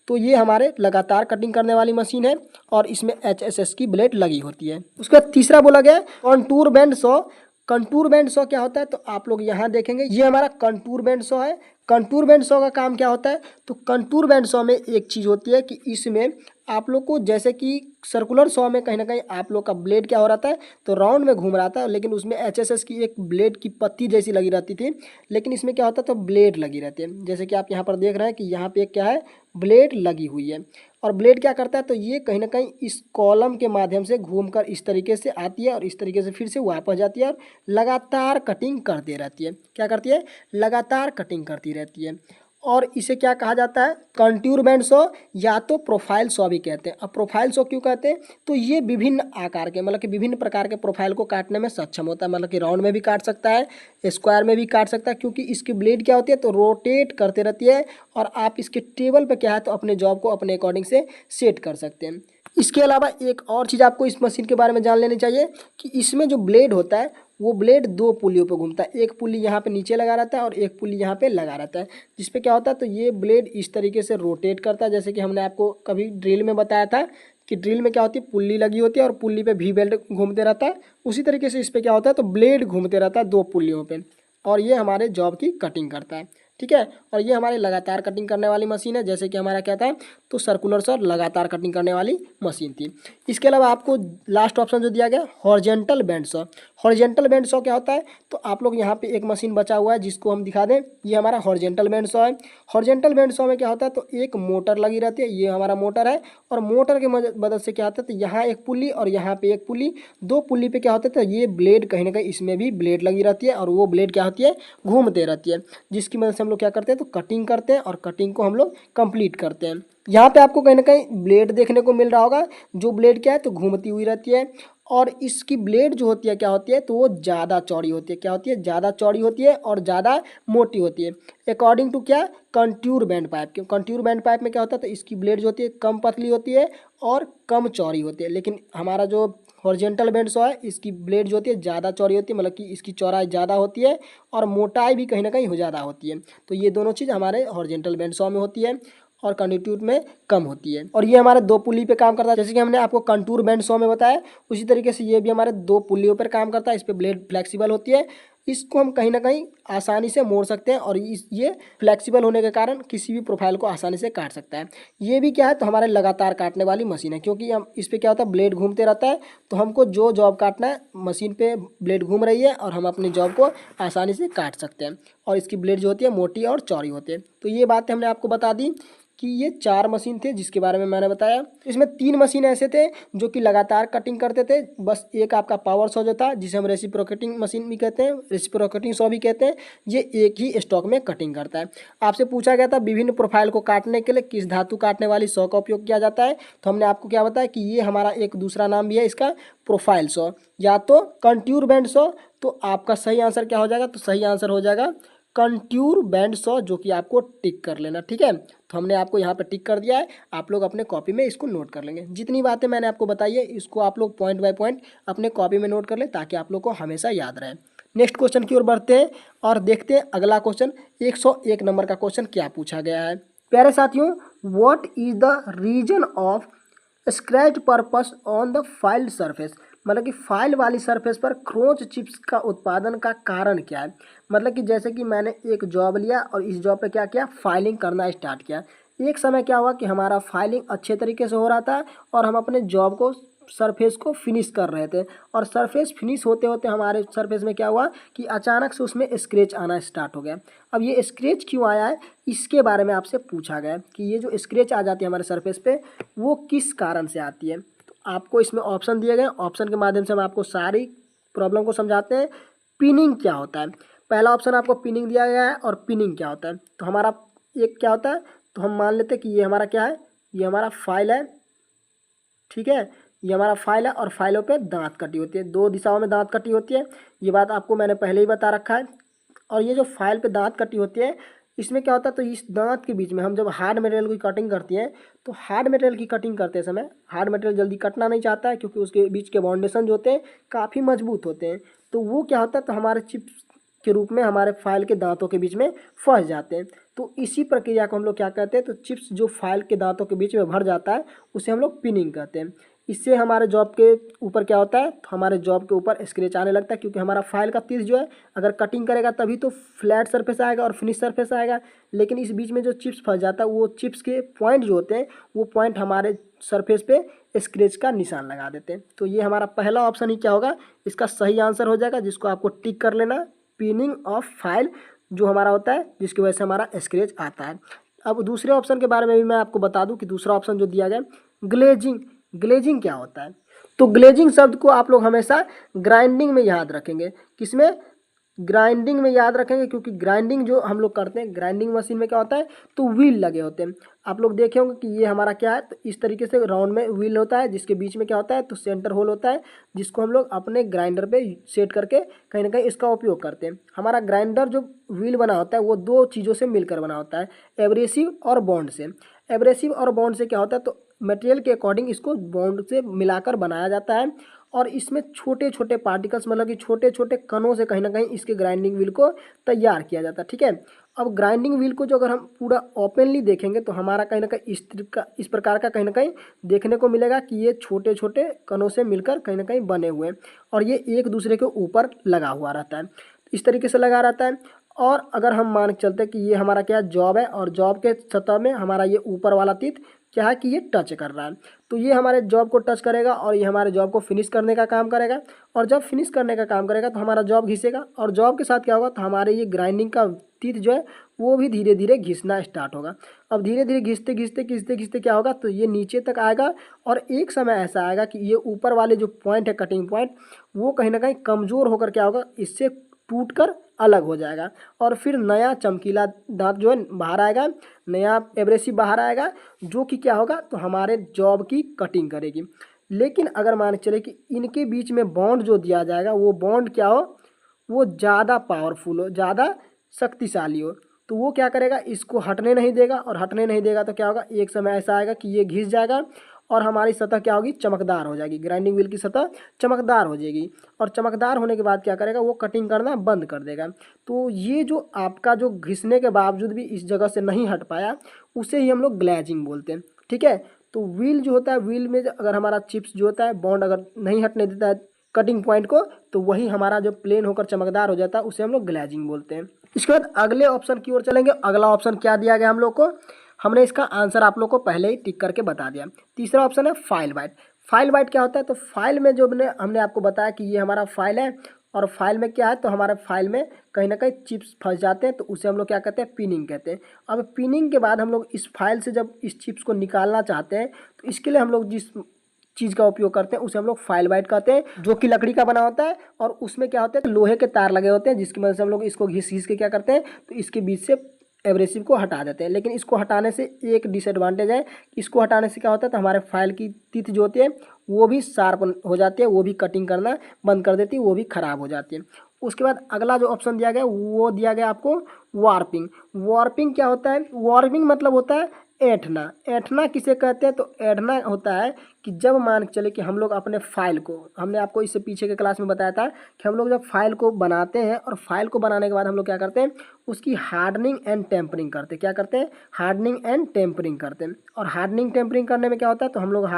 तो ये हमारे लगातार कटिंग करने वाली मशीन है, और इसमें HSS की ब्लेड लगी होती है। उसके बाद तीसरा बोला गया contour band saw. Contour band saw क्या होता है? तो आप लोग यहाँ देखेंगे ये हमारा कंटूर बैंड सॉ है। कंटूर बैंड सॉ का काम क्या होता है? तो कंटूर बैंड सॉ में एक चीज़ होती है कि इसमें आप लोग को, जैसे कि सर्कुलर सॉ में कहीं ना कहीं आप लोग का ब्लेड क्या हो रहा था? तो राउंड में घूम रहा था, लेकिन उसमें HSS की एक ब्लेड की पत्ती जैसी लगी रहती थी। लेकिन इसमें क्या होता है? तो ब्लेड लगी रहती है, जैसे कि आप यहाँ पर देख रहे हैं कि यहाँ पे एक क्या है? ब्लेड लगी हुई है। और ब्लेड क्या करता है? तो ये कहीं ना कहीं इस कॉलम के माध्यम से घूमकर इस तरीके से आती है, और इस तरीके से फिर से वापस जाती है, और लगातार कटिंग करती रहती है। क्या करती है? लगातार कटिंग करती रहती है। और इसे क्या कहा जाता है? कंटूर बैंड सॉ, या तो प्रोफाइल सॉ भी कहते हैं। अब प्रोफाइल सॉ क्यों कहते हैं? तो ये विभिन्न आकार के, मतलब कि विभिन्न प्रकार के प्रोफाइल को काटने में सक्षम होता है, मतलब कि राउंड में भी काट सकता है, स्क्वायर में भी काट सकता है, क्योंकि इसकी ब्लेड क्या होती है? तो रोटेट करते रहती है, और आप इसके टेबल पे क्या है? तो अपने जॉब को अपने अकॉर्डिंग से सेट कर सकते हैं। इसके अलावा एक और चीज़ आपको इस मशीन के बारे में जान लेनी चाहिए कि इसमें जो ब्लेड होता है वो ब्लेड दो पुलियों पे घूमता है। एक पुली यहाँ पे नीचे लगा रहता है, और एक पुली यहाँ पे लगा रहता है, जिस पे क्या होता है? तो ये ब्लेड इस तरीके से रोटेट करता है, जैसे कि हमने आपको कभी ड्रिल में बताया था कि ड्रिल में क्या होती है? पुल्ली लगी होती है, और पुल्ली पे भी बेल्ट घूमते रहता है। उसी तरीके से इस पर क्या होता है? तो ब्लेड घूमते रहता है दो पुलियों पर, और ये हमारे जॉब की कटिंग करता है। ठीक है, और ये हमारी लगातार कटिंग करने वाली मशीन है, जैसे कि हमारा क्या था? तो सर्कुलर सॉ लगातार कटिंग करने वाली मशीन थी। इसके अलावा आपको लास्ट ऑप्शन जो दिया गया horizontal band saw. Horizontal band saw क्या होता है? तो आप लोग यहाँ पे एक मशीन बचा हुआ है जिसको हम दिखा दें, ये हमारा हॉरिजॉन्टल बैंड सॉ है। हॉरिजॉन्टल बैंड सॉ में क्या होता है? तो एक मोटर लगी रहती है, ये हमारा मोटर है, और मोटर के मदद से क्या होता है? तो यहाँ एक पुली और यहाँ पे एक पुली, दो पुली पे क्या होता है? तो ये ब्लेड कहीं ना कहीं इसमें भी ब्लेड लगी रहती है, और वो ब्लेड क्या होती है? घूमते रहती है, जिसकी मदद से हम लोग क्या करते हैं? तो कटिंग करते हैं, और कटिंग को हम लोग कंप्लीट करते हैं। यहाँ पे आपको कहीं ना कहीं ब्लेड देखने को मिल रहा होगा, जो ब्लेड क्या है? तो घूमती हुई रहती है, और इसकी ब्लेड जो होती है क्या होती है? तो वो ज़्यादा चौड़ी होती है। क्या होती है? ज़्यादा चौड़ी होती है, और ज़्यादा मोटी होती है, अकॉर्डिंग टू क्या? कंटूर बैंड पाइप के। कंटूर बैंड पाइप में क्या होता है? तो इसकी ब्लेड जो होती है कम पतली होती है और कम चौड़ी होती है। लेकिन हमारा जो हॉरिजॉन्टल बैंड सॉ है, इसकी ब्लेड जो होती है ज़्यादा चौड़ी होती है, मतलब कि इसकी चौड़ाई ज़्यादा होती है, और मोटाई भी कहीं ना कहीं ज़्यादा होती है। तो ये दोनों चीज़ हमारे हॉरिजॉन्टल बैंड सॉ में होती है, और कंटिट्यूड में कम होती है। और ये हमारे दो पुली पे काम करता है, जैसे कि हमने आपको कंटूर बैंड सॉ में बताया, उसी तरीके से ये भी हमारे दो पुलियों पर काम करता है। इस पर ब्लेड फ्लेक्सिबल होती है, इसको हम कहीं ना कहीं आसानी से मोड़ सकते हैं, और ये फ्लेक्सिबल होने के कारण किसी भी प्रोफाइल को आसानी से काट सकता है। ये भी क्या है? तो हमारे लगातार काटने वाली मशीन है, क्योंकि हम इस पर क्या होता है? ब्लेड घूमते रहता है, तो हमको जो जॉब काटना है मशीन पे ब्लेड घूम रही है, और हम अपनी जॉब को आसानी से काट सकते हैं। और इसकी ब्लेड जो होती है मोटी और चौड़ी होती है। तो ये बातें हमने आपको बता दी कि ये 4 मशीन थे जिसके बारे में मैंने बताया। इसमें 3 मशीन ऐसे थे जो कि लगातार कटिंग करते थे। बस एक आपका पावर सॉ जो था, जिसे हम रेसिप्रोकेटिंग मशीन भी कहते हैं, रेसिप्रोकेटिंग सॉ भी कहते हैं, ये एक ही स्टॉक में कटिंग करता है। आपसे पूछा गया था विभिन्न प्रोफाइल को काटने के लिए किस धातु काटने वाली सॉ का उपयोग किया जाता है, तो हमने आपको क्या बताया कि ये हमारा एक दूसरा नाम भी है इसका, प्रोफाइल सॉ, या तो कंटूर बैंड सॉ। तो आपका सही आंसर क्या हो जाएगा? तो सही आंसर हो जाएगा कंटूर बैंड सॉ, जो कि आपको टिक कर लेना। ठीक है, तो हमने आपको यहाँ पे टिक कर दिया है, आप लोग अपने कॉपी में इसको नोट कर लेंगे। जितनी बातें मैंने आपको बताई है इसको आप लोग पॉइंट बाय पॉइंट अपने कॉपी में नोट कर लें, ताकि आप लोग को हमेशा याद रहे। नेक्स्ट क्वेश्चन की ओर बढ़ते हैं और देखते हैं अगला क्वेश्चन 101 नंबर का क्वेश्चन क्या पूछा गया है। प्यारे साथियों, what is the reason of scratch purpose on the file surface, मतलब कि फाइल वाली सरफेस पर खरोंच चिप्स का उत्पादन का कारण क्या है। मतलब कि जैसे कि मैंने एक जॉब लिया और इस जॉब पे क्या किया, फाइलिंग करना स्टार्ट किया। एक समय क्या हुआ कि हमारा फाइलिंग अच्छे तरीके से हो रहा था और हम अपने जॉब को सरफेस को फिनिश कर रहे थे, और सरफेस फिनिश होते होते हमारे सरफेस में क्या हुआ कि अचानक से उसमें स्क्रैच आना स्टार्ट हो गया। अब ये स्क्रैच क्यों आया है, इसके बारे में आपसे पूछा गया कि ये जो स्क्रैच आ जाती है हमारे सरफेस पे वो किस कारण से आती है। तो आपको इसमें ऑप्शन दिए गए, ऑप्शन के माध्यम से हम आपको सारी प्रॉब्लम को समझाते हैं। पिनिंग क्या होता है, पहला ऑप्शन आपको पिनिंग दिया गया है, और पिनिंग क्या होता है। तो हमारा एक क्या होता है, तो हम मान लेते हैं कि ये हमारा क्या है, ये हमारा फाइल है, ठीक है, ये हमारा फाइल है और फाइलों पे दांत कटी होती है, दो दिशाओं में दांत कटी होती है, ये बात आपको मैंने पहले ही बता रखा है। और ये जो फाइल पे दांत कटी होती है इसमें क्या होता है, तो इस दांत के बीच में हम जब हार्ड मटेरियल की कटिंग करती हैं तो हार्ड मटेरियल की कटिंग करते समय हार्ड मटेरियल जल्दी कटना नहीं चाहता है, क्योंकि उसके बीच के बाउंडेशन जो होते हैं काफ़ी मजबूत होते हैं। तो वो क्या होता है, तो हमारे चिप्स के रूप में हमारे फाइल के दांतों के बीच में फंस जाते हैं। तो इसी प्रक्रिया को हम लोग क्या कहते हैं, तो चिप्स जो फाइल के दांतों के बीच में भर जाता है उसे हम लोग पिनिंग कहते हैं। इससे हमारे जॉब के ऊपर क्या होता है, तो हमारे जॉब के ऊपर स्क्रैच आने लगता है, क्योंकि हमारा फाइल का तीर जो है अगर कटिंग करेगा तभी तो फ्लैट सरफेस आएगा और फिनिश सरफेस आएगा, लेकिन इस बीच में जो चिप्स फंस जाता है वो चिप्स के पॉइंट जो होते हैं वो पॉइंट हमारे सरफेस पे स्क्रैच का निशान लगा देते हैं। तो ये हमारा पहला ऑप्शन ही क्या होगा, इसका सही आंसर हो जाएगा, जिसको आपको टिक कर लेना, पिनिंग ऑफ फाइल जो हमारा होता है जिसकी वजह से हमारा स्क्रैच आता है। अब दूसरे ऑप्शन के बारे में भी मैं आपको बता दूं कि दूसरा ऑप्शन जो दिया गया ग्लेजिंग, ग्लेजिंग क्या होता है। तो ग्लेजिंग शब्द को आप लोग हमेशा ग्राइंडिंग में याद रखेंगे, किसमें, ग्राइंडिंग में याद रखेंगे, क्योंकि ग्राइंडिंग जो हम लोग करते हैं ग्राइंडिंग मशीन में क्या होता है, तो व्हील लगे होते हैं। आप लोग देखे होंगे कि ये हमारा क्या है, तो इस तरीके से राउंड में व्हील होता है जिसके बीच में क्या होता है, तो सेंटर होल होता है, जिसको हम लोग अपने ग्राइंडर पे सेट करके कहीं ना कहीं इसका उपयोग करते हैं। हमारा ग्राइंडर जो व्हील बना होता है वो दो चीज़ों से मिलकर बना होता है, एब्रेसिव और बॉन्ड से। एब्रेसिव और बॉन्ड से क्या होता है, तो मटेरियल के अकॉर्डिंग इसको बॉन्ड से मिलाकर बनाया जाता है, और इसमें छोटे छोटे पार्टिकल्स मतलब कि छोटे छोटे कणों से कहीं ना कहीं इसके ग्राइंडिंग व्हील को तैयार किया जाता है, ठीक है। अब ग्राइंडिंग व्हील को जो अगर हम पूरा ओपनली देखेंगे तो हमारा कहीं ना कहीं इस प्रकार का कहीं ना कहीं देखने को मिलेगा कि ये छोटे छोटे कणों से मिलकर कहीं ना कहीं बने हुए हैं, और ये एक दूसरे के ऊपर लगा हुआ रहता है, इस तरीके से लगा रहता है। और अगर हम मान के चलते हैं कि ये हमारा क्या जॉब है, और जॉब के सतह में हमारा ये ऊपर वाला तीत क्या है कि ये टच कर रहा है, तो ये हमारे जॉब को टच करेगा और ये हमारे जॉब को फिनिश करने का काम करेगा, और जब फिनिश करने का काम करेगा तो हमारा जॉब घिसेगा, और जॉब के साथ क्या होगा, तो हमारे ये ग्राइंडिंग का तीत जो है वो भी धीरे धीरे घिसना स्टार्ट होगा। अब धीरे धीरे घिसते घिसते घिसते घिसते क्या होगा, तो ये नीचे तक आएगा, और एक समय ऐसा आएगा कि ये ऊपर वाले जो पॉइंट है कटिंग पॉइंट वो कहीं ना कहीं कमज़ोर होकर क्या होगा, इससे टूट कर अलग हो जाएगा, और फिर नया चमकीला दांत जो है बाहर आएगा, नया एब्रेसिव बाहर आएगा, जो कि क्या होगा, तो हमारे जॉब की कटिंग करेगी। लेकिन अगर मान के चले कि इनके बीच में बॉन्ड जो दिया जाएगा वो बॉन्ड क्या हो, वो ज़्यादा पावरफुल हो, ज़्यादा शक्तिशाली हो, तो वो क्या करेगा, इसको हटने नहीं देगा, और हटने नहीं देगा तो क्या होगा, एक समय ऐसा आएगा कि ये घिस जाएगा और हमारी सतह क्या होगी, चमकदार हो जाएगी, ग्राइंडिंग व्हील की सतह चमकदार हो जाएगी, और चमकदार होने के बाद क्या करेगा, वो कटिंग करना बंद कर देगा। तो ये जो आपका जो घिसने के बावजूद भी इस जगह से नहीं हट पाया उसे ही हम लोग ग्लेजिंग बोलते हैं, ठीक है। तो व्हील जो होता है, व्हील में अगर हमारा चिप्स जो होता है बॉन्ड अगर नहीं हटने देता है कटिंग पॉइंट को, तो वही हमारा जो प्लेन होकर चमकदार हो जाता है उसे हम लोग ग्लेजिंग बोलते हैं। इसके बाद अगले ऑप्शन की ओर चलेंगे। अगला ऑप्शन क्या दिया गया हम लोग को, हमने इसका आंसर आप लोग को पहले ही टिक करके बता दिया। तीसरा ऑप्शन है फाइल बाइट। फाइल बाइट क्या होता है, तो फाइल में जो हमने आपको बताया कि ये हमारा फाइल है, और फाइल में क्या है, तो हमारे फाइल में कहीं ना कहीं चिप्स फंस जाते हैं, तो उसे हम लोग क्या कहते हैं, पिनिंग कहते हैं। अब पिनिंग के बाद हम लोग इस फाइल से जब इस चिप्स को निकालना चाहते हैं तो इसके लिए हम लोग जिस चीज़ का उपयोग करते हैं उसे हम लोग फाइल बाइट कहते हैं, जो कि लकड़ी का बना होता है, और उसमें क्या होता है, लोहे के तार लगे होते हैं, जिसकी मदद से हम लोग इसको घिस घिस के क्या करते हैं, तो इसके बीच से एब्रेसिव को हटा देते हैं। लेकिन इसको हटाने से एक डिसएडवांटेज है, इसको हटाने से क्या होता है, तो हमारे फाइल की टीथ जो होती है वो भी शार्प हो जाती है, वो भी कटिंग करना बंद कर देती है, वो भी खराब हो जाती है। उसके बाद अगला जो ऑप्शन दिया गया वो दिया गया आपको वार्पिंग। वार्पिंग क्या होता है, वार्पिंग मतलब होता है ऐंठना। ऐंठना किसे कहते हैं? तो ऐंठना होता है कि जब मान के चले कि हम लोग अपने फाइल को, हमने आपको इससे पीछे के क्लास में बताया था कि हम लोग जब फाइल को बनाते हैं और फाइल को बनाने के बाद हम लोग क्या करते हैं, उसकी हार्डनिंग एंड टेम्परिंग करते हैं। क्या करते हैं? हार्डनिंग एंड टेम्परिंग करते हैं। और हार्डनिंग टेम्परिंग करने में क्या होता है, तो हम लोग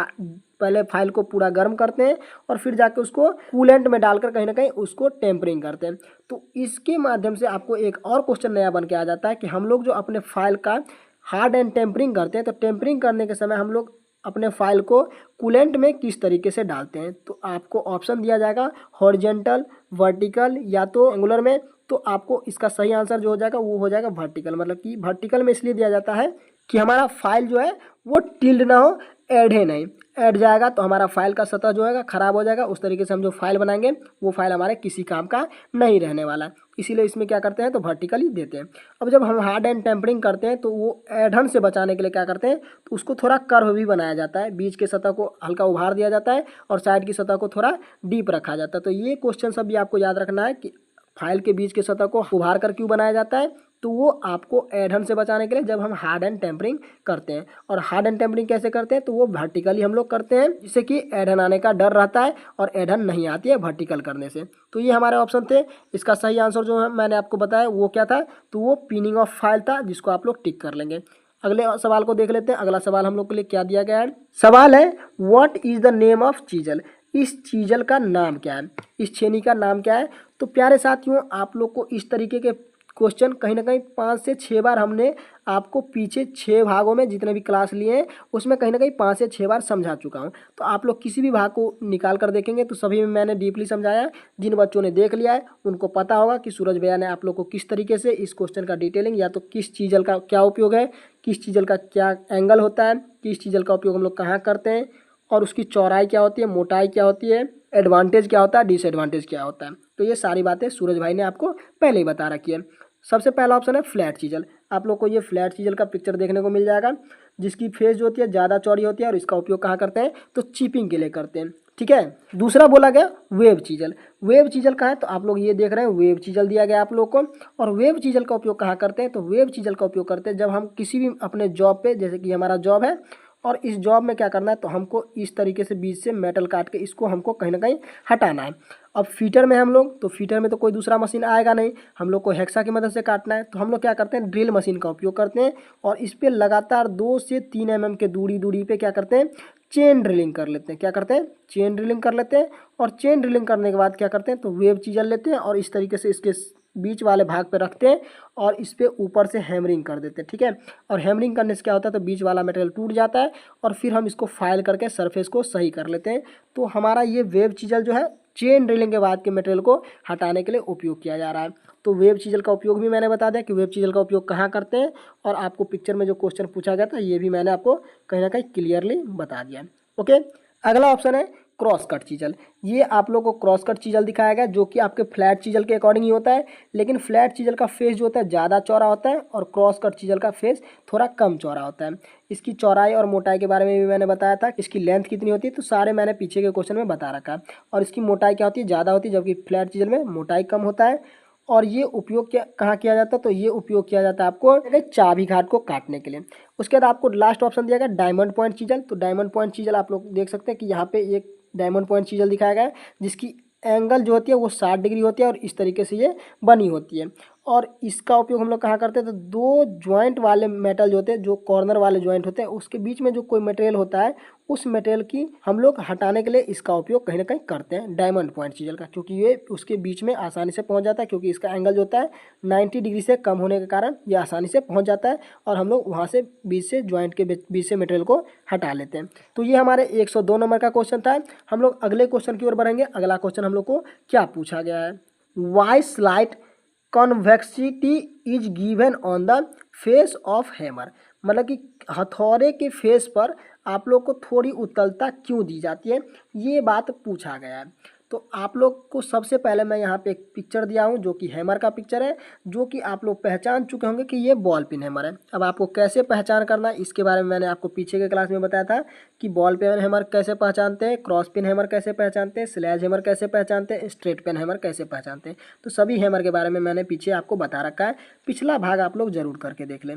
पहले फाइल को पूरा गर्म करते हैं और फिर जाके उसको कूलेंट में डालकर कहीं ना कहीं उसको टेम्परिंग करते हैं। तो इसके माध्यम से आपको एक और क्वेश्चन नया बन के आ जाता है कि हम लोग जो अपने फाइल का हार्ड एंड टेम्परिंग करते हैं, तो टेम्परिंग करने के समय हम लोग अपने फाइल को कूलेंट में किस तरीके से डालते हैं। तो आपको ऑप्शन दिया जाएगा हॉरिजेंटल, वर्टिकल या तो एंगुलर में। तो आपको इसका सही आंसर जो हो जाएगा वो हो जाएगा वर्टिकल। मतलब कि वर्टिकल में इसलिए दिया जाता है कि हमारा फाइल जो है वो टिल्ड ना हो, ऐड नहीं। ऐड जाएगा तो हमारा फाइल का सतह जो है खराब हो जाएगा। उस तरीके से हम जो फाइल बनाएंगे वो फाइल हमारे किसी काम का नहीं रहने वाला। इसीलिए इसमें क्या करते हैं, तो वर्टिकल ही देते हैं। अब जब हम हार्ड एंड टेम्परिंग करते हैं तो वो ऐंठन से बचाने के लिए क्या करते हैं, तो उसको थोड़ा कर्व भी बनाया जाता है। बीच के सतह को हल्का उभार दिया जाता है और साइड की सतह को थोड़ा डीप रखा जाता है। तो ये क्वेश्चन सब भी आपको याद रखना है कि फाइल के बीच के सतह को उभार कर क्यों बनाया जाता है। तो वो आपको ऐंठन से बचाने के लिए जब हम हार्ड एंड टेम्परिंग करते हैं। और हार्ड एंड टेम्परिंग कैसे करते हैं, तो वो वर्टिकली हम लोग करते हैं, जिससे कि ऐंठन आने का डर रहता है और ऐंठन नहीं आती है वर्टिकल करने से। तो ये हमारे ऑप्शन थे। इसका सही आंसर जो है मैंने आपको बताया वो क्या था, तो वो पिनिंग ऑफ फाइल था, जिसको आप लोग टिक कर लेंगे। अगले सवाल को देख लेते हैं। अगला सवाल हम लोग के लिए क्या दिया गया है। सवाल है, what is the name of chisel? इस चीजल का नाम क्या है, इस छेनी का नाम क्या है? तो प्यारे साथियों, आप लोग को इस तरीके के क्वेश्चन कहीं ना कहीं 5 से 6 बार हमने आपको पीछे 6 भागों में जितने भी क्लास लिए हैं उसमें कहीं ना कहीं 5 से 6 बार समझा चुका हूं। तो आप लोग किसी भी भाग को निकाल कर देखेंगे तो सभी में मैंने डीपली समझाया। जिन बच्चों ने देख लिया है उनको पता होगा कि सूरज भैया ने आप लोग को किस तरीके से इस क्वेश्चन का डिटेलिंग, या तो किस चीजल का क्या उपयोग है, किस चीजल का क्या एंगल होता है, किस चीजल का उपयोग हम लोग कहाँ करते हैं, और उसकी चौड़ाई क्या होती है, मोटाई क्या होती है, एडवांटेज क्या होता है, डिसएडवांटेज क्या होता है। तो ये सारी बातें सूरज भाई ने आपको पहले ही बता रखी है। सबसे पहला ऑप्शन है फ्लैट चीजल। आप लोग को ये फ्लैट चीजल का पिक्चर देखने को मिल जाएगा, जिसकी फेस जो होती है ज़्यादा चौड़ी होती है और इसका उपयोग कहाँ करते हैं, तो चिपिंग के लिए करते हैं। ठीक है। दूसरा बोला गया वेब चीजल। वेब चीजल कहाँ है, तो आप लोग ये देख रहे हैं वेब चीजल दिया गया आप लोग को। और वेब चीजल का उपयोग कहाँ करते हैं, तो वेब चीजल का उपयोग करते हैं जब हम किसी भी अपने जॉब पे, जैसे कि हमारा जॉब है और इस जॉब में क्या करना है, तो हमको इस तरीके से बीच से मेटल काट के इसको हमको कहीं ना कहीं हटाना है। अब फीटर में हम लोग, तो फीटर में तो कोई दूसरा मशीन आएगा नहीं, हम लोग को हेक्सा की मदद से काटना है। तो हम लोग क्या करते हैं, ड्रिल मशीन का उपयोग करते हैं और इस पर लगातार 2 से 3 mm के दूरी पे क्या करते हैं, चेन ड्रिलिंग कर लेते हैं। क्या करते हैं, चेन ड्रिलिंग कर लेते हैं। और चेन ड्रिलिंग करने के बाद क्या करते हैं, तो वेब चीजल लेते हैं और इस तरीके से इसके बीच वाले भाग पे रखते हैं और इस पे ऊपर से हैमरिंग कर देते हैं। ठीक है। और हैमरिंग करने से क्या होता है, तो बीच वाला मटेरियल टूट जाता है और फिर हम इसको फाइल करके सरफेस को सही कर लेते हैं। तो हमारा ये वेब चीजल जो है चेन ड्रिलिंग के बाद के मटेरियल को हटाने के लिए उपयोग किया जा रहा है। तो वेब चीजल का उपयोग भी मैंने बता दिया कि वेब चीजल का उपयोग कहाँ करते हैं, और आपको पिक्चर में जो क्वेश्चन पूछा गया था ये भी मैंने आपको कहीं ना कहीं क्लियरली बता दिया। ओके। अगला ऑप्शन है क्रॉस कट चीजल। ये आप लोग को क्रॉस कट चीजल दिखाया गया जो कि आपके फ्लैट चीजल के अकॉर्डिंग ही होता है, लेकिन फ्लैट चीजल का फेस जो होता है ज़्यादा चौड़ा होता है और क्रॉस कट चीजल का फेस थोड़ा कम चौड़ा होता है। इसकी चौड़ाई और मोटाई के बारे में भी मैंने बताया था, इसकी लेंथ कितनी होती है, तो सारे मैंने पीछे के क्वेश्चन में बता रखा है। और इसकी मोटाई क्या होती है, ज़्यादा होती है, जबकि फ्लैट चीजल में मोटाई कम होता है। और ये उपयोग क्या कहाँ किया जाता है, तो ये उपयोग किया जाता है आपको चाबी घाट को काटने के लिए। उसके बाद आपको लास्ट ऑप्शन दिया गया डायमंड पॉइंट चीजल। तो डायमंड पॉइंट चीजल आप लोग देख सकते हैं कि यहाँ पे एक डायमंड पॉइंट चीजल दिखाया गया है, जिसकी एंगल जो होती है वो 60 डिग्री होती है और इस तरीके से ये बनी होती है। और इसका उपयोग हम लोग कहाँ करते हैं, तो 2 जॉइंट वाले मेटल जो होते हैं, जो कॉर्नर वाले जॉइंट होते हैं, उसके बीच में जो कोई मटेरियल होता है उस मटेरियल की हम लोग हटाने के लिए इसका उपयोग कहीं ना कहीं करते हैं डायमंड पॉइंट चीजल का, क्योंकि ये उसके बीच में आसानी से पहुंच जाता है, क्योंकि इसका एंगल जो होता है 90 डिग्री से कम होने के कारण ये आसानी से पहुंच जाता है और हम लोग वहाँ से बीच से जॉइंट के बीच से मटेरियल को हटा लेते हैं। तो ये हमारे 102 नंबर का क्वेश्चन था। हम लोग अगले क्वेश्चन की ओर बढ़ेंगे। अगला क्वेश्चन हम लोग को क्या पूछा गया है, why slight convexity is given on the face of hammer. मतलब कि हथौड़े के फेस पर आप लोग को थोड़ी उत्तलता क्यों दी जाती है, ये बात पूछा गया है। तो आप लोग को सबसे पहले मैं यहाँ पे एक पिक्चर दिया हूँ जो कि हैमर का पिक्चर है, जो कि आप लोग पहचान चुके होंगे कि ये बॉल पिन हैमर है। अब आपको कैसे पहचान करना है इसके बारे में मैंने आपको पीछे के क्लास में बताया था कि बॉल पेन हैमर कैसे पहचानते हैं, क्रॉस पिन हैमर कैसे पहचानते हैं, स्लैज हैमर कैसे पहचानते हैं, स्ट्रेट पेन हैमर कैसे पहचानते हैं। तो सभी हैमर के बारे में मैंने पीछे आपको बता रखा है, पिछला भाग आप लोग जरूर करके देख लें।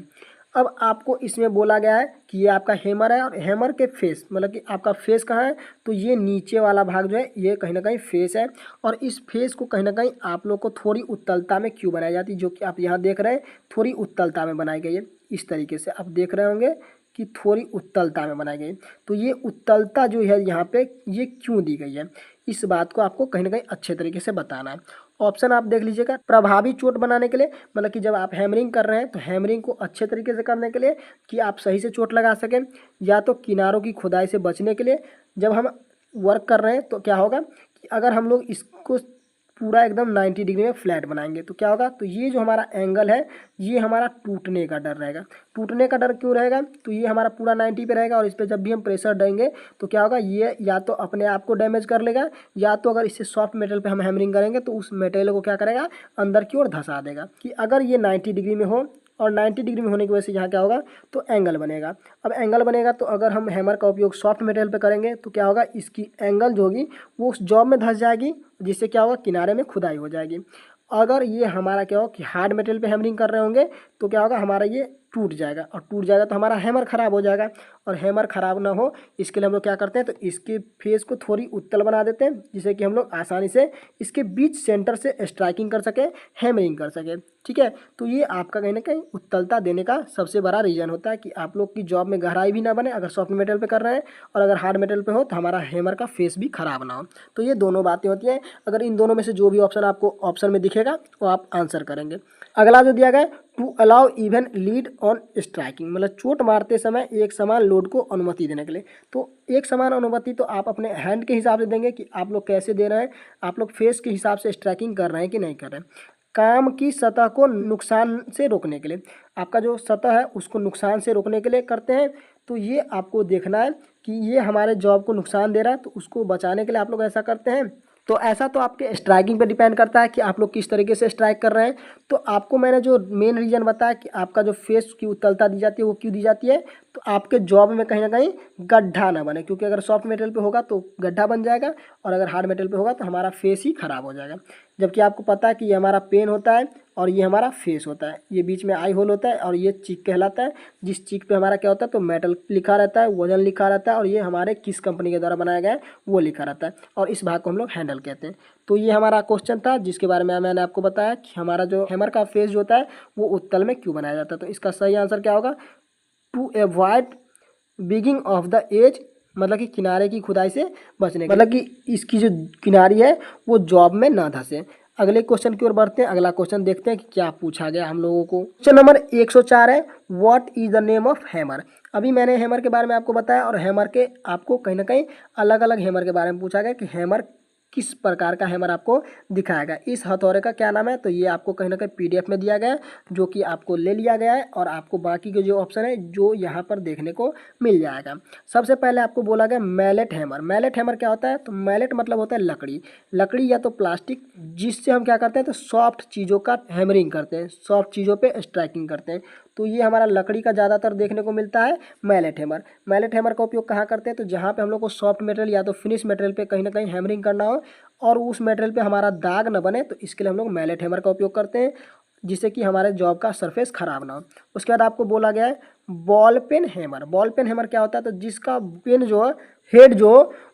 अब आपको इसमें बोला गया है कि ये आपका हैमर है और हैमर के फेस मतलब कि आपका फेस कहाँ है, तो ये नीचे वाला भाग जो है ये कहीं ना कहीं फेस है। और इस फेस को कहीं ना कहीं आप लोग को थोड़ी उत्तलता में क्यों बनाई जाती है, जो कि आप यहाँ देख रहे हैं थोड़ी उत्तलता में बनाई गई है। इस तरीके से आप देख रहे होंगे कि थोड़ी उत्तलता में बनाई गई। तो ये उत्तलता जो है यहाँ पे ये क्यों दी गई है, इस बात को आपको कहीं ना कहीं अच्छे तरीके से बताना है। ऑप्शन आप देख लीजिएगा, प्रभावी चोट बनाने के लिए, मतलब कि जब आप हैमरिंग कर रहे हैं तो हैमरिंग को अच्छे तरीके से करने के लिए कि आप सही से चोट लगा सकें, या तो किनारों की खुदाई से बचने के लिए। जब हम वर्क कर रहे हैं तो क्या होगा कि अगर हम लोग इसको पूरा एकदम 90 डिग्री में फ्लैट बनाएंगे तो क्या होगा, तो ये जो हमारा एंगल है ये हमारा टूटने का डर रहेगा। टूटने का डर क्यों रहेगा, तो ये हमारा पूरा 90 पे रहेगा और इस पर जब भी हम प्रेशर देंगे तो क्या होगा, ये या तो अपने आप को डैमेज कर लेगा, या तो अगर इससे सॉफ्ट मेटल पे हम हैमरिंग करेंगे तो उस मेटेरियल को क्या करेगा, अंदर की ओर धंसा देगा। कि अगर ये 90 डिग्री में हो और 90 डिग्री में होने की वजह से यहाँ क्या होगा, तो एंगल बनेगा। अब एंगल बनेगा तो अगर हम हैमर का उपयोग सॉफ्ट मटेरियल पे करेंगे तो क्या होगा, इसकी एंगल जो होगी वो उस जॉब में धंस जाएगी, जिससे क्या होगा, किनारे में खुदाई हो जाएगी। अगर ये हमारा क्या होगा कि हार्ड मटेरियल पे हैमरिंग कर रहे होंगे तो क्या होगा, हमारा ये टूट जाएगा, और टूट जाएगा तो हमारा हैमर ख़राब हो जाएगा। और हैमर ख़राब ना हो इसके लिए हम लोग क्या करते हैं, तो इसके फेस को थोड़ी उत्तल बना देते हैं, जिससे कि हम लोग आसानी से इसके बीच सेंटर से स्ट्राइकिंग कर सके, हैमरिंग कर सके। ठीक है, तो ये आपका कहीं ना कहीं उत्तलता देने का सबसे बड़ा रीज़न होता है कि आप लोग की जॉब में गहराई भी ना बने अगर सॉफ्ट मेटेरियल पे कर रहे हैं, और अगर हार्ड मेटेरियल पे हो तो हमारा हैमर का फेस भी ख़राब ना हो। तो ये दोनों बातें होती हैं। अगर इन दोनों में से जो भी ऑप्शन आपको ऑप्शन में दिखेगा वो आप आंसर करेंगे। अगला जो दिया गया है, to allow even lead on striking, मतलब चोट मारते समय एक समान लोड को अनुमति देने के लिए। तो एक समान अनुमति तो आप अपने हैंड के हिसाब से देंगे कि आप लोग कैसे दे रहे हैं, आप लोग फेस के हिसाब से स्ट्राइकिंग कर रहे हैं कि नहीं कर रहे हैं। काम की सतह को नुकसान से रोकने के लिए, आपका जो सतह है उसको नुकसान से रोकने के लिए करते हैं। तो ये आपको देखना है कि ये हमारे जॉब को नुकसान दे रहा है, तो उसको बचाने के लिए आप लोग ऐसा करते हैं। तो ऐसा तो आपके स्ट्राइकिंग पे डिपेंड करता है कि आप लोग किस तरीके से स्ट्राइक कर रहे हैं। तो आपको मैंने जो मेन रीज़न बताया कि आपका जो फेस की उत्तलता दी जाती है वो क्यों दी जाती है, तो आपके जॉब में कहीं ना कहीं गड्ढा ना बने, क्योंकि अगर सॉफ्ट मटेरियल पे होगा तो गड्ढा बन जाएगा, और अगर हार्ड मटेरियल पे होगा तो हमारा फेस ही ख़राब हो जाएगा। जबकि आपको पता है कि ये हमारा पेन होता है और ये हमारा फेस होता है, ये बीच में आई होल होता है और ये चीक कहलाता है। जिस चीक पे हमारा क्या होता है, तो मेटल लिखा रहता है, वजन लिखा रहता है, और ये हमारे किस कंपनी के द्वारा बनाया गया है वो लिखा रहता है, और इस भाग को हम लोग हैंडल कहते हैं। तो ये हमारा क्वेश्चन था जिसके बारे में मैंने आपको बताया कि हमारा जो हैमर का फेस जो होता है वो उत्तल में क्यों बनाया जाता है। तो इसका सही आंसर क्या होगा, to avoid begging of the edge, मतलब कि किनारे की खुदाई से बचने, मतलब कि इसकी जो किनारी है वो जॉब में ना धंसे। अगले क्वेश्चन की ओर बढ़ते हैं। अगला क्वेश्चन देखते हैं कि क्या पूछा गया हम लोगों को। क्वेश्चन नंबर 104 है, what is the name of hammer. अभी मैंने हैमर के बारे में आपको बताया, और हैमर के आपको कहीं ना कहीं अलग अलग हैमर के बारे में पूछा गया कि हैमर किस प्रकार का हैमर आपको दिखाया गया। इस हथौड़े का क्या नाम है, तो ये आपको कहीं ना कहीं पीडीएफ में दिया गया है, जो कि आपको ले लिया गया है, और आपको बाकी के जो ऑप्शन है जो यहाँ पर देखने को मिल जाएगा। सबसे पहले आपको बोला गया मैलेट हैमर। मैलेट हैमर क्या होता है, तो मैलेट मतलब होता है लकड़ी, लकड़ी या तो प्लास्टिक, जिससे हम क्या करते हैं, तो सॉफ्ट चीज़ों का हैमरिंग करते हैं, सॉफ्ट चीज़ों पे स्ट्राइकिंग करते हैं। तो ये हमारा लकड़ी का ज़्यादातर देखने को मिलता है मैलेट हैमर। मैलेट हैमर का उपयोग कहाँ करते हैं, तो जहाँ पे हम लोग को सॉफ्ट मटेरियल या तो फिनिश मटेरियल पे कहीं ना कहीं हैमरिंग करना हो और उस मटेरियल पे हमारा दाग न बने, तो इसके लिए हम लोग मैलेट हैमर का उपयोग करते हैं, जिससे कि हमारे जॉब का सरफेस खराब ना हो। उसके बाद आपको बोला गया है ball peen hammer. Ball peen hammer क्या होता है, तो जिसका पेन जो है, हेड जो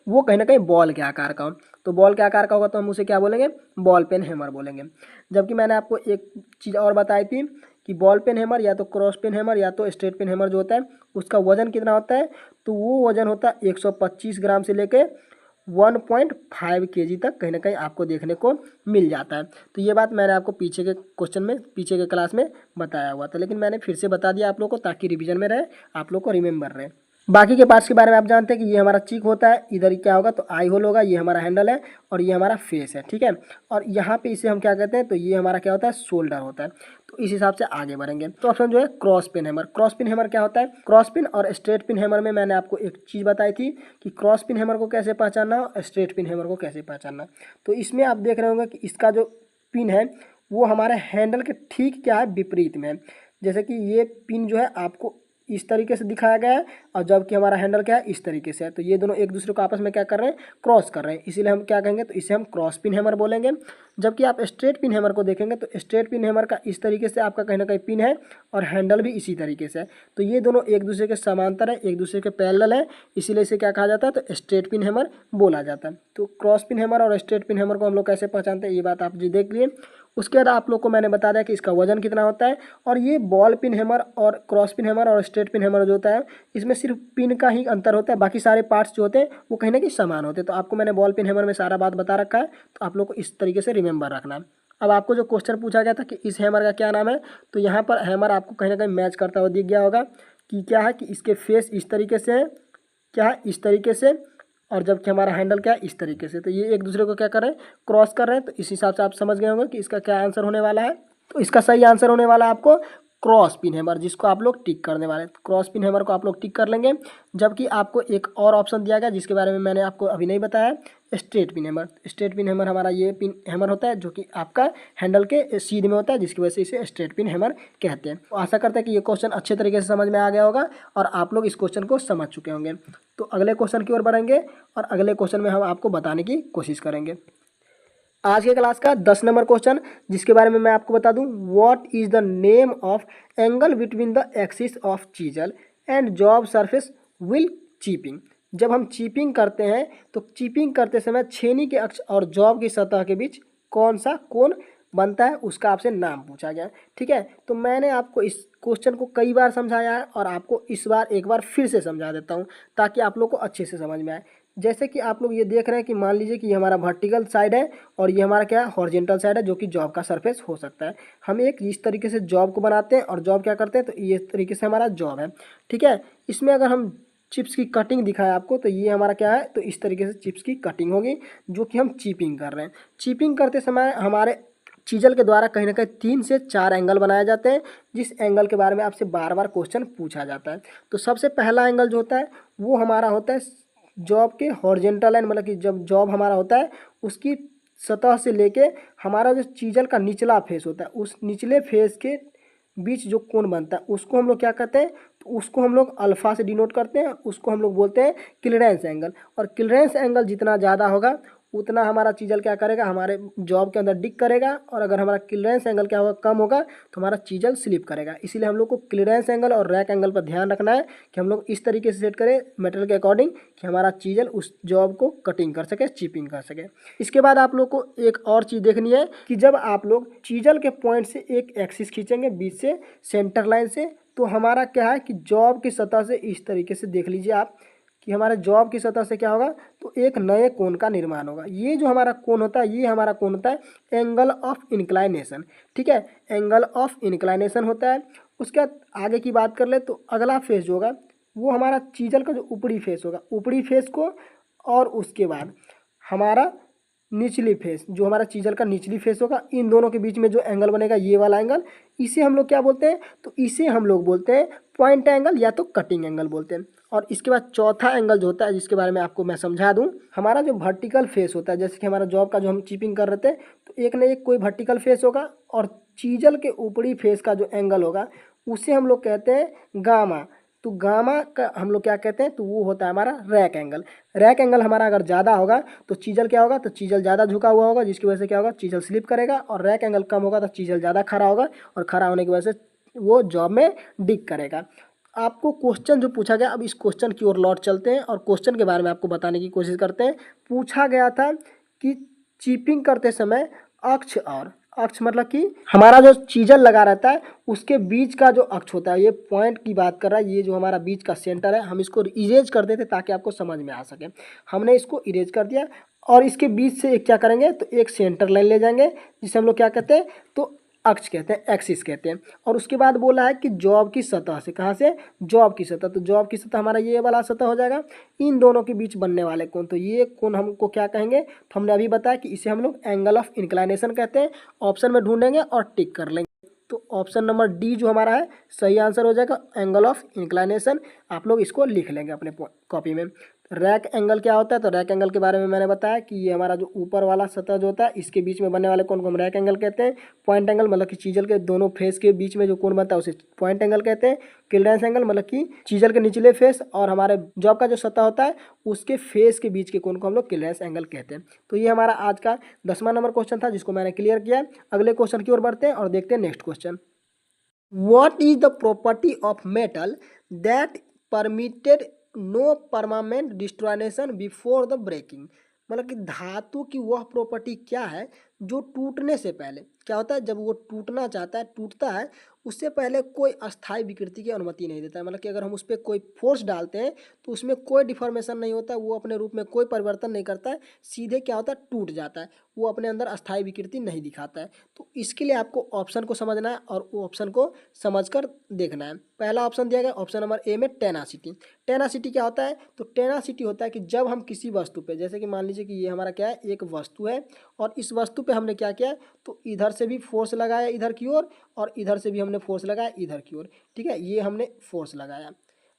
वो कहीं ना कहीं बॉल के आकार का हो। तो बॉल के आकार का होगा तो हम उसे क्या बोलेंगे, बॉल पेन हैमर बोलेंगे। जबकि मैंने आपको एक चीज़ और बताई थी कि बॉल पेन हैमर या तो क्रॉस पेन हैमर या तो स्ट्रेट पेन हैमर जो होता है उसका वजन कितना होता है, तो वो वजन होता है 125 ग्राम से लेके 1.5 kg तक कहीं ना कहीं आपको देखने को मिल जाता है। तो ये बात मैंने आपको पीछे के क्वेश्चन में, पीछे के क्लास में बताया हुआ था, लेकिन मैंने फिर से बता दिया आप लोग को ताकि रिवीजन में रहे, आप लोग को रिमेंबर रहे। बाकी के पार्ट्स के बारे में आप जानते हैं कि ये हमारा चीक होता है, इधर क्या होगा, तो आई होल होगा, ये हमारा हैंडल है, और ये हमारा फेस है। ठीक है, और यहाँ पे इसे हम क्या कहते हैं, तो ये हमारा क्या होता है, शोल्डर होता है। तो इस हिसाब से आगे बढ़ेंगे। तो ऑप्शन जो है cross pin hammer. Cross pin hammer क्या होता है, क्रॉस पिन और स्ट्रेट पिन हैमर में मैंने आपको एक चीज़ बताई थी कि क्रॉस पिन हैमर को कैसे पहचानना और स्ट्रेट पिन हैमर को कैसे पहचानना। तो इसमें आप देख रहे होंगे कि इसका जो पिन है वो हमारे हैंडल के ठीक क्या है, विपरीत में है। जैसे कि ये पिन जो है आपको इस तरीके से दिखाया गया है, और जबकि हमारा हैंडल क्या है, इस तरीके से है। तो ये दोनों एक दूसरे को आपस में क्या कर रहे हैं, क्रॉस कर रहे हैं, इसीलिए हम क्या कहेंगे, तो इसे हम क्रॉस पिन हैमर बोलेंगे। जबकि आप स्ट्रेट पिन हैमर को देखेंगे तो स्ट्रेट पिन हैमर का इस तरीके से आपका कहीं ना कहीं पिन है और हैंडल भी इसी तरीके से है। तो ये दोनों एक दूसरे के समांतर है, एक दूसरे के पैरेलल है, इसीलिए इसे क्या कहा जाता है, तो स्ट्रेट पिन हैमर बोला जाता है। तो क्रॉस पिन हैमर और स्ट्रेट पिन हैमर को हम लोग कैसे पहचानते हैं ये बात आप जी देख लिए। उसके बाद आप लोग को मैंने बता दिया कि इसका वजन कितना होता है। और ये बॉल पिन हैमर और क्रॉस पिन हैमर और स्ट्रेट पिन हैमर जो होता है इसमें सिर्फ पिन का ही अंतर होता है, बाकी सारे पार्ट्स जो होते हैं वो कहीं ना कहीं समान होते हैं। तो आपको मैंने बॉल पिन हैमर में सारा बात बता रखा है, तो आप लोग को इस तरीके से रिमेंबर रखना है। अब आपको जो क्वेश्चन पूछा गया था कि इस हैमर का क्या नाम है, तो यहाँ पर हैमर आपको कहीं ना कहीं मैच करता हुआ दिख गया होगा कि क्या है, कि इसके फेस इस तरीके से है, क्या है इस तरीके से, और जबकि हमारा हैंडल क्या है इस तरीके से। तो ये एक दूसरे को क्या कर रहे हैं, क्रॉस कर रहे हैं। तो इस हिसाब से आप समझ गए होंगे कि इसका क्या आंसर होने वाला है। तो इसका सही आंसर होने वाला है आपको क्रॉस पिन हैमर, जिसको आप लोग टिक करने वाले हैं। क्रॉस पिन हैमर को आप लोग टिक कर लेंगे। जबकि आपको एक और ऑप्शन दिया गया जिसके बारे में मैंने आपको अभी नहीं बताया, straight pin hammer. Straight pin hammer हमारा ये पिन हैमर होता है जो कि आपका हैंडल के सीध में होता है, जिसकी वजह से इसे स्ट्रेट पिन हैमर कहते हैं। तो आशा करते हैं कि ये क्वेश्चन अच्छे तरीके से समझ में आ गया होगा और आप लोग इस क्वेश्चन को समझ चुके होंगे। तो अगले क्वेश्चन की ओर बढ़ेंगे और अगले क्वेश्चन में हम आपको बताने की कोशिश करेंगे। आज के क्लास का 10 नंबर क्वेश्चन, जिसके बारे में मैं आपको बता दूं, what is the name of angle between the axis of chisel and job surface while chipping. जब हम चीपिंग करते हैं तो चीपिंग करते समय छेनी के अक्ष और जॉब की सतह के बीच कौन सा कोण बनता है, उसका आपसे नाम पूछा गया। ठीक है, तो मैंने आपको इस क्वेश्चन को कई बार समझाया है और आपको इस बार एक बार फिर से समझा देता हूँ ताकि आप लोग को अच्छे से समझ में आए। जैसे कि आप लोग ये देख रहे हैं कि मान लीजिए कि ये हमारा वर्टिकल साइड है और ये हमारा क्या है, हॉरिजॉन्टल साइड है, जो कि जॉब का सरफेस हो सकता है। हम एक इस तरीके से जॉब को बनाते हैं और जॉब क्या करते हैं, तो ये तरीके से हमारा जॉब है। ठीक है, इसमें अगर हम चिप्स की कटिंग दिखाएं आपको, तो ये हमारा क्या है, तो इस तरीके से चिप्स की कटिंग होगी जो कि हम चीपिंग कर रहे हैं। चीपिंग करते समय हमारे चीजल के द्वारा कहीं ना कहीं 3 से 4 एंगल बनाए जाते हैं, जिस एंगल के बारे में आपसे बार बार क्वेश्चन पूछा जाता है। तो सबसे पहला एंगल जो होता है वो हमारा होता है जॉब के हॉरिजॉन्टल लाइन, मतलब कि जब जॉब हमारा होता है उसकी सतह से लेके हमारा जो चीजल का निचला फेस होता है उस निचले फेस के बीच जो कोण बनता है उसको हम लोग क्या कहते हैं, तो उसको हम लोग अल्फा से डिनोट करते हैं, उसको हम लोग बोलते हैं क्लीयरेंस एंगल। और क्लीयरेंस एंगल जितना ज़्यादा होगा उतना हमारा चीजल क्या करेगा, हमारे जॉब के अंदर डिग करेगा। और अगर हमारा क्लीयरेंस एंगल क्या होगा, कम होगा, तो हमारा चीजल स्लिप करेगा। इसीलिए हम लोग को क्लीयरेंस एंगल और रैक एंगल पर ध्यान रखना है कि हम लोग इस तरीके से सेट करें मटेरियल के अकॉर्डिंग कि हमारा चीजल उस जॉब को कटिंग कर सके, चिपिंग कर सके। इसके बाद आप लोग को एक और चीज़ देखनी है कि जब आप लोग चीजल के पॉइंट से एक एक्सिस खींचेंगे बीच से सेंटर लाइन से, तो हमारा क्या है कि जॉब की सतह से इस तरीके से देख लीजिए आप कि हमारे जॉब की सतह से क्या होगा, तो एक नए कोण का निर्माण होगा। ये जो हमारा कोण होता है ये हमारा कोण होता है एंगल ऑफ इंक्लाइनेशन। ठीक है, एंगल ऑफ इंक्लाइनेशन होता है। उसके बाद आगे की बात कर ले तो अगला फेस जो होगा वो हमारा चीजल का जो ऊपरी फेस होगा, ऊपरी फेस को, और उसके बाद हमारा निचली फेस जो हमारा चीजल का निचली फेस होगा, इन दोनों के बीच में जो एंगल बनेगा ये वाला एंगल, इसे हम लोग क्या बोलते हैं, तो इसे हम लोग बोलते हैं पॉइंट एंगल या तो कटिंग एंगल बोलते हैं। और इसके बाद चौथा एंगल जो होता है जिसके बारे में आपको मैं समझा दूं, हमारा जो वर्टिकल फेस होता है, जैसे कि हमारा जॉब का जो हम चिपिंग कर रहे थे, तो एक न एक कोई वर्टिकल फेस होगा और चीजल के ऊपरी फेस का जो एंगल होगा उसे हम लोग कहते हैं गामा। तो गामा का हम लोग क्या कहते हैं, तो वो होता है हमारा रैक एंगल। रैक एंगल हमारा अगर ज़्यादा होगा तो चीजल क्या होगा, तो चीजल ज़्यादा झुका हुआ होगा, जिसकी वजह से क्या होगा, चीजल स्लिप करेगा। और रैक एंगल कम होगा तो चीजल ज़्यादा खड़ा होगा और खड़ा होने की वजह से वो जॉब में डिग करेगा। आपको क्वेश्चन जो पूछा गया, अब इस क्वेश्चन की ओर लौट चलते हैं और क्वेश्चन के बारे में आपको बताने की कोशिश करते हैं। पूछा गया था कि चीपिंग करते समय अक्ष, और अक्ष मतलब कि हमारा जो चीजल लगा रहता है उसके बीच का जो अक्ष होता है, ये पॉइंट की बात कर रहा है, ये जो हमारा बीच का सेंटर है, हम इसको इरेज कर देते ताकि आपको समझ में आ सके। हमने इसको इरेज कर दिया और इसके बीच से एक क्या करेंगे, तो एक सेंटर लाइन ले जाएंगे जिसे हम लोग क्या कहते हैं, तो अक्ष कहते हैं, एक्सिस कहते हैं। और उसके बाद बोला है कि जॉब की सतह से, कहाँ से, जॉब की सतह, तो जॉब की सतह हमारा ये वाला सतह हो जाएगा। इन दोनों के बीच बनने वाले कोण, तो ये कोण हमको क्या कहेंगे, तो हमने अभी बताया कि इसे हम लोग एंगल ऑफ इंक्लाइनेशन कहते हैं। ऑप्शन में ढूंढेंगे और टिक कर लेंगे। तो ऑप्शन नंबर डी जो हमारा है सही आंसर हो जाएगा, एंगल ऑफ इंक्लाइनेशन। आप लोग इसको लिख लेंगे अपने कॉपी में। रैक एंगल क्या होता है? तो रैक एंगल के बारे में मैंने बताया कि ये हमारा जो ऊपर वाला सतह जो होता है इसके बीच में बनने वाले कोण को हम रैक एंगल कहते हैं। पॉइंट एंगल मतलब कि चीजल के दोनों फेस के बीच में जो कोण बनता है उसे पॉइंट एंगल कहते हैं। क्लीयरेंस एंगल मतलब कि चीजल के निचले फेस और हमारे जॉब का जो सतह होता है उसके फेस के बीच के कोण को हम लोग क्लीयरेंस एंगल कहते हैं। तो ये हमारा आज का 10वां नंबर क्वेश्चन था जिसको मैंने क्लियर किया। अगले क्वेश्चन की ओर बढ़ते हैं और देखते हैं next question. What is the property of metal that permitted no permanent destruction before the breaking? मतलब कि धातु की वह प्रॉपर्टी क्या है जो टूटने से पहले क्या होता है, जब वो टूटना चाहता है टूटता है उससे पहले कोई अस्थायी विकृति की अनुमति नहीं देता है। मतलब कि अगर हम उस पर कोई फोर्स डालते हैं तो उसमें कोई डिफॉर्मेशन नहीं होता है, वो अपने रूप में कोई परिवर्तन नहीं करता है, सीधे क्या होता है टूट जाता है, वो अपने अंदर अस्थायी विकृति नहीं दिखाता है। तो इसके लिए आपको ऑप्शन को समझना है और वो ऑप्शन को समझकर देखना है। पहला ऑप्शन दिया गया ऑप्शन नंबर ए में टेनासिटी। टेनासिटी क्या होता है? तो टेनासिटी होता है कि जब हम किसी वस्तु पे, जैसे कि मान लीजिए कि ये हमारा क्या है, एक वस्तु है और इस वस्तु पे हमने क्या किया, तो इधर से भी फोर्स लगाया इधर की ओर और इधर से भी हमने फोर्स लगाया इधर की ओर। ठीक है, ये हमने फोर्स लगाया।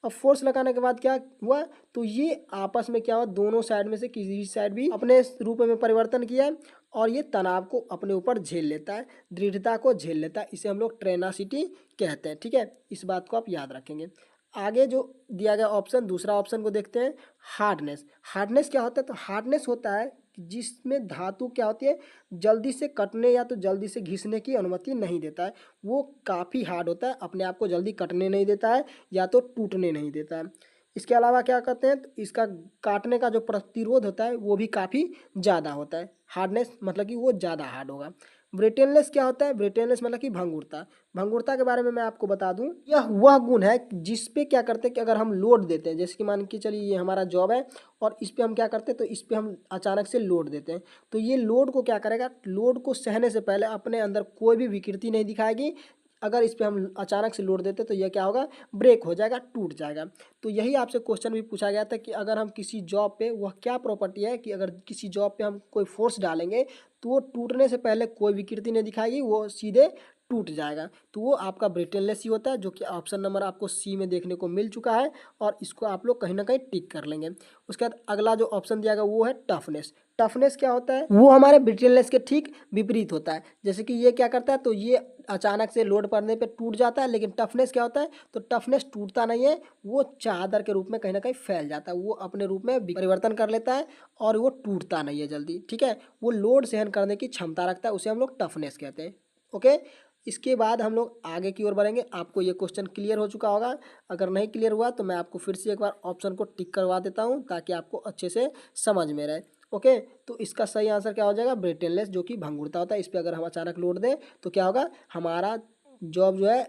अब फोर्स लगाने के बाद क्या हुआ, तो ये आपस में क्या हुआ, दोनों साइड में से किसी भी साइड भी अपने रूप में परिवर्तन किया और ये तनाव को अपने ऊपर झेल लेता है, दृढ़ता को झेल लेता है। इसे हम लोग ट्रेनासिटी कहते हैं। ठीक है, इस बात को आप याद रखेंगे। आगे जो दिया गया ऑप्शन, दूसरा ऑप्शन को देखते हैं। हार्डनेस। हार्डनेस क्या होता है? तो हार्डनेस होता है कि जिसमें धातु क्या होती है, जल्दी से कटने या तो जल्दी से घिसने की अनुमति नहीं देता है। वो काफ़ी हार्ड होता है, अपने आप को जल्दी कटने नहीं देता है या तो टूटने नहीं देता है। इसके अलावा क्या कहते हैं, तो इसका काटने का जो प्रतिरोध होता है वो भी काफ़ी ज़्यादा होता है। हार्डनेस मतलब कि वो ज़्यादा हार्ड होगा। ब्रिटेनलेस क्या होता है? ब्रिटेनलेस मतलब कि भंगुरता। भंगुरता के बारे में मैं आपको बता दूं, यह वह गुण है जिस पे क्या करते हैं कि अगर हम लोड देते हैं, जैसे कि मान के चलिए ये हमारा जॉब है और इस पे हम क्या करते हैं, तो इस पे हम अचानक से लोड देते हैं, तो ये लोड को क्या करेगा, लोड को सहने से पहले अपने अंदर कोई भी विकृति नहीं दिखाएगी। अगर इस पे हम अचानक से लोड देते तो यह क्या होगा, ब्रेक हो जाएगा, टूट जाएगा। तो यही आपसे क्वेश्चन भी पूछा गया था कि अगर हम किसी जॉब पे, वह क्या प्रॉपर्टी है कि अगर किसी जॉब पे हम कोई फोर्स डालेंगे तो वो टूटने से पहले कोई विकृति नहीं दिखाएगी, वो सीधे टूट जाएगा। तो वो आपका ब्रिटेनलेस ही होता है, जो कि ऑप्शन नंबर आपको सी में देखने को मिल चुका है और इसको आप लोग कहीं ना कहीं टिक कर लेंगे। उसके बाद अगला जो ऑप्शन दिया गया वो है टफनेस। टफनेस क्या होता है? वो हमारे ब्रिटेनलेस के ठीक विपरीत होता है। जैसे कि ये क्या करता है, तो ये अचानक से लोड पड़ने पे टूट जाता है, लेकिन टफनेस क्या होता है, तो टफनेस टूटता नहीं है, वो चादर के रूप में कहीं ना कहीं फैल जाता है, वो अपने रूप में परिवर्तन कर लेता है और वो टूटता नहीं है जल्दी। ठीक है, वो लोड सहन करने की क्षमता रखता है, उसे हम लोग टफनेस कहते हैं। ओके, इसके बाद हम लोग आगे की ओर बढ़ेंगे। आपको ये क्वेश्चन क्लियर हो चुका होगा, अगर नहीं क्लियर हुआ तो मैं आपको फिर से एक बार ऑप्शन को टिक करवा देता हूँ ताकि आपको अच्छे से समझ में रहे। ओके, तो इसका सही आंसर क्या हो जाएगा, ब्रिटेनलेस, जो कि भंगुरता होता है। इस पर अगर हम अचानक लोड दें तो क्या होगा, हमारा जॉब जो है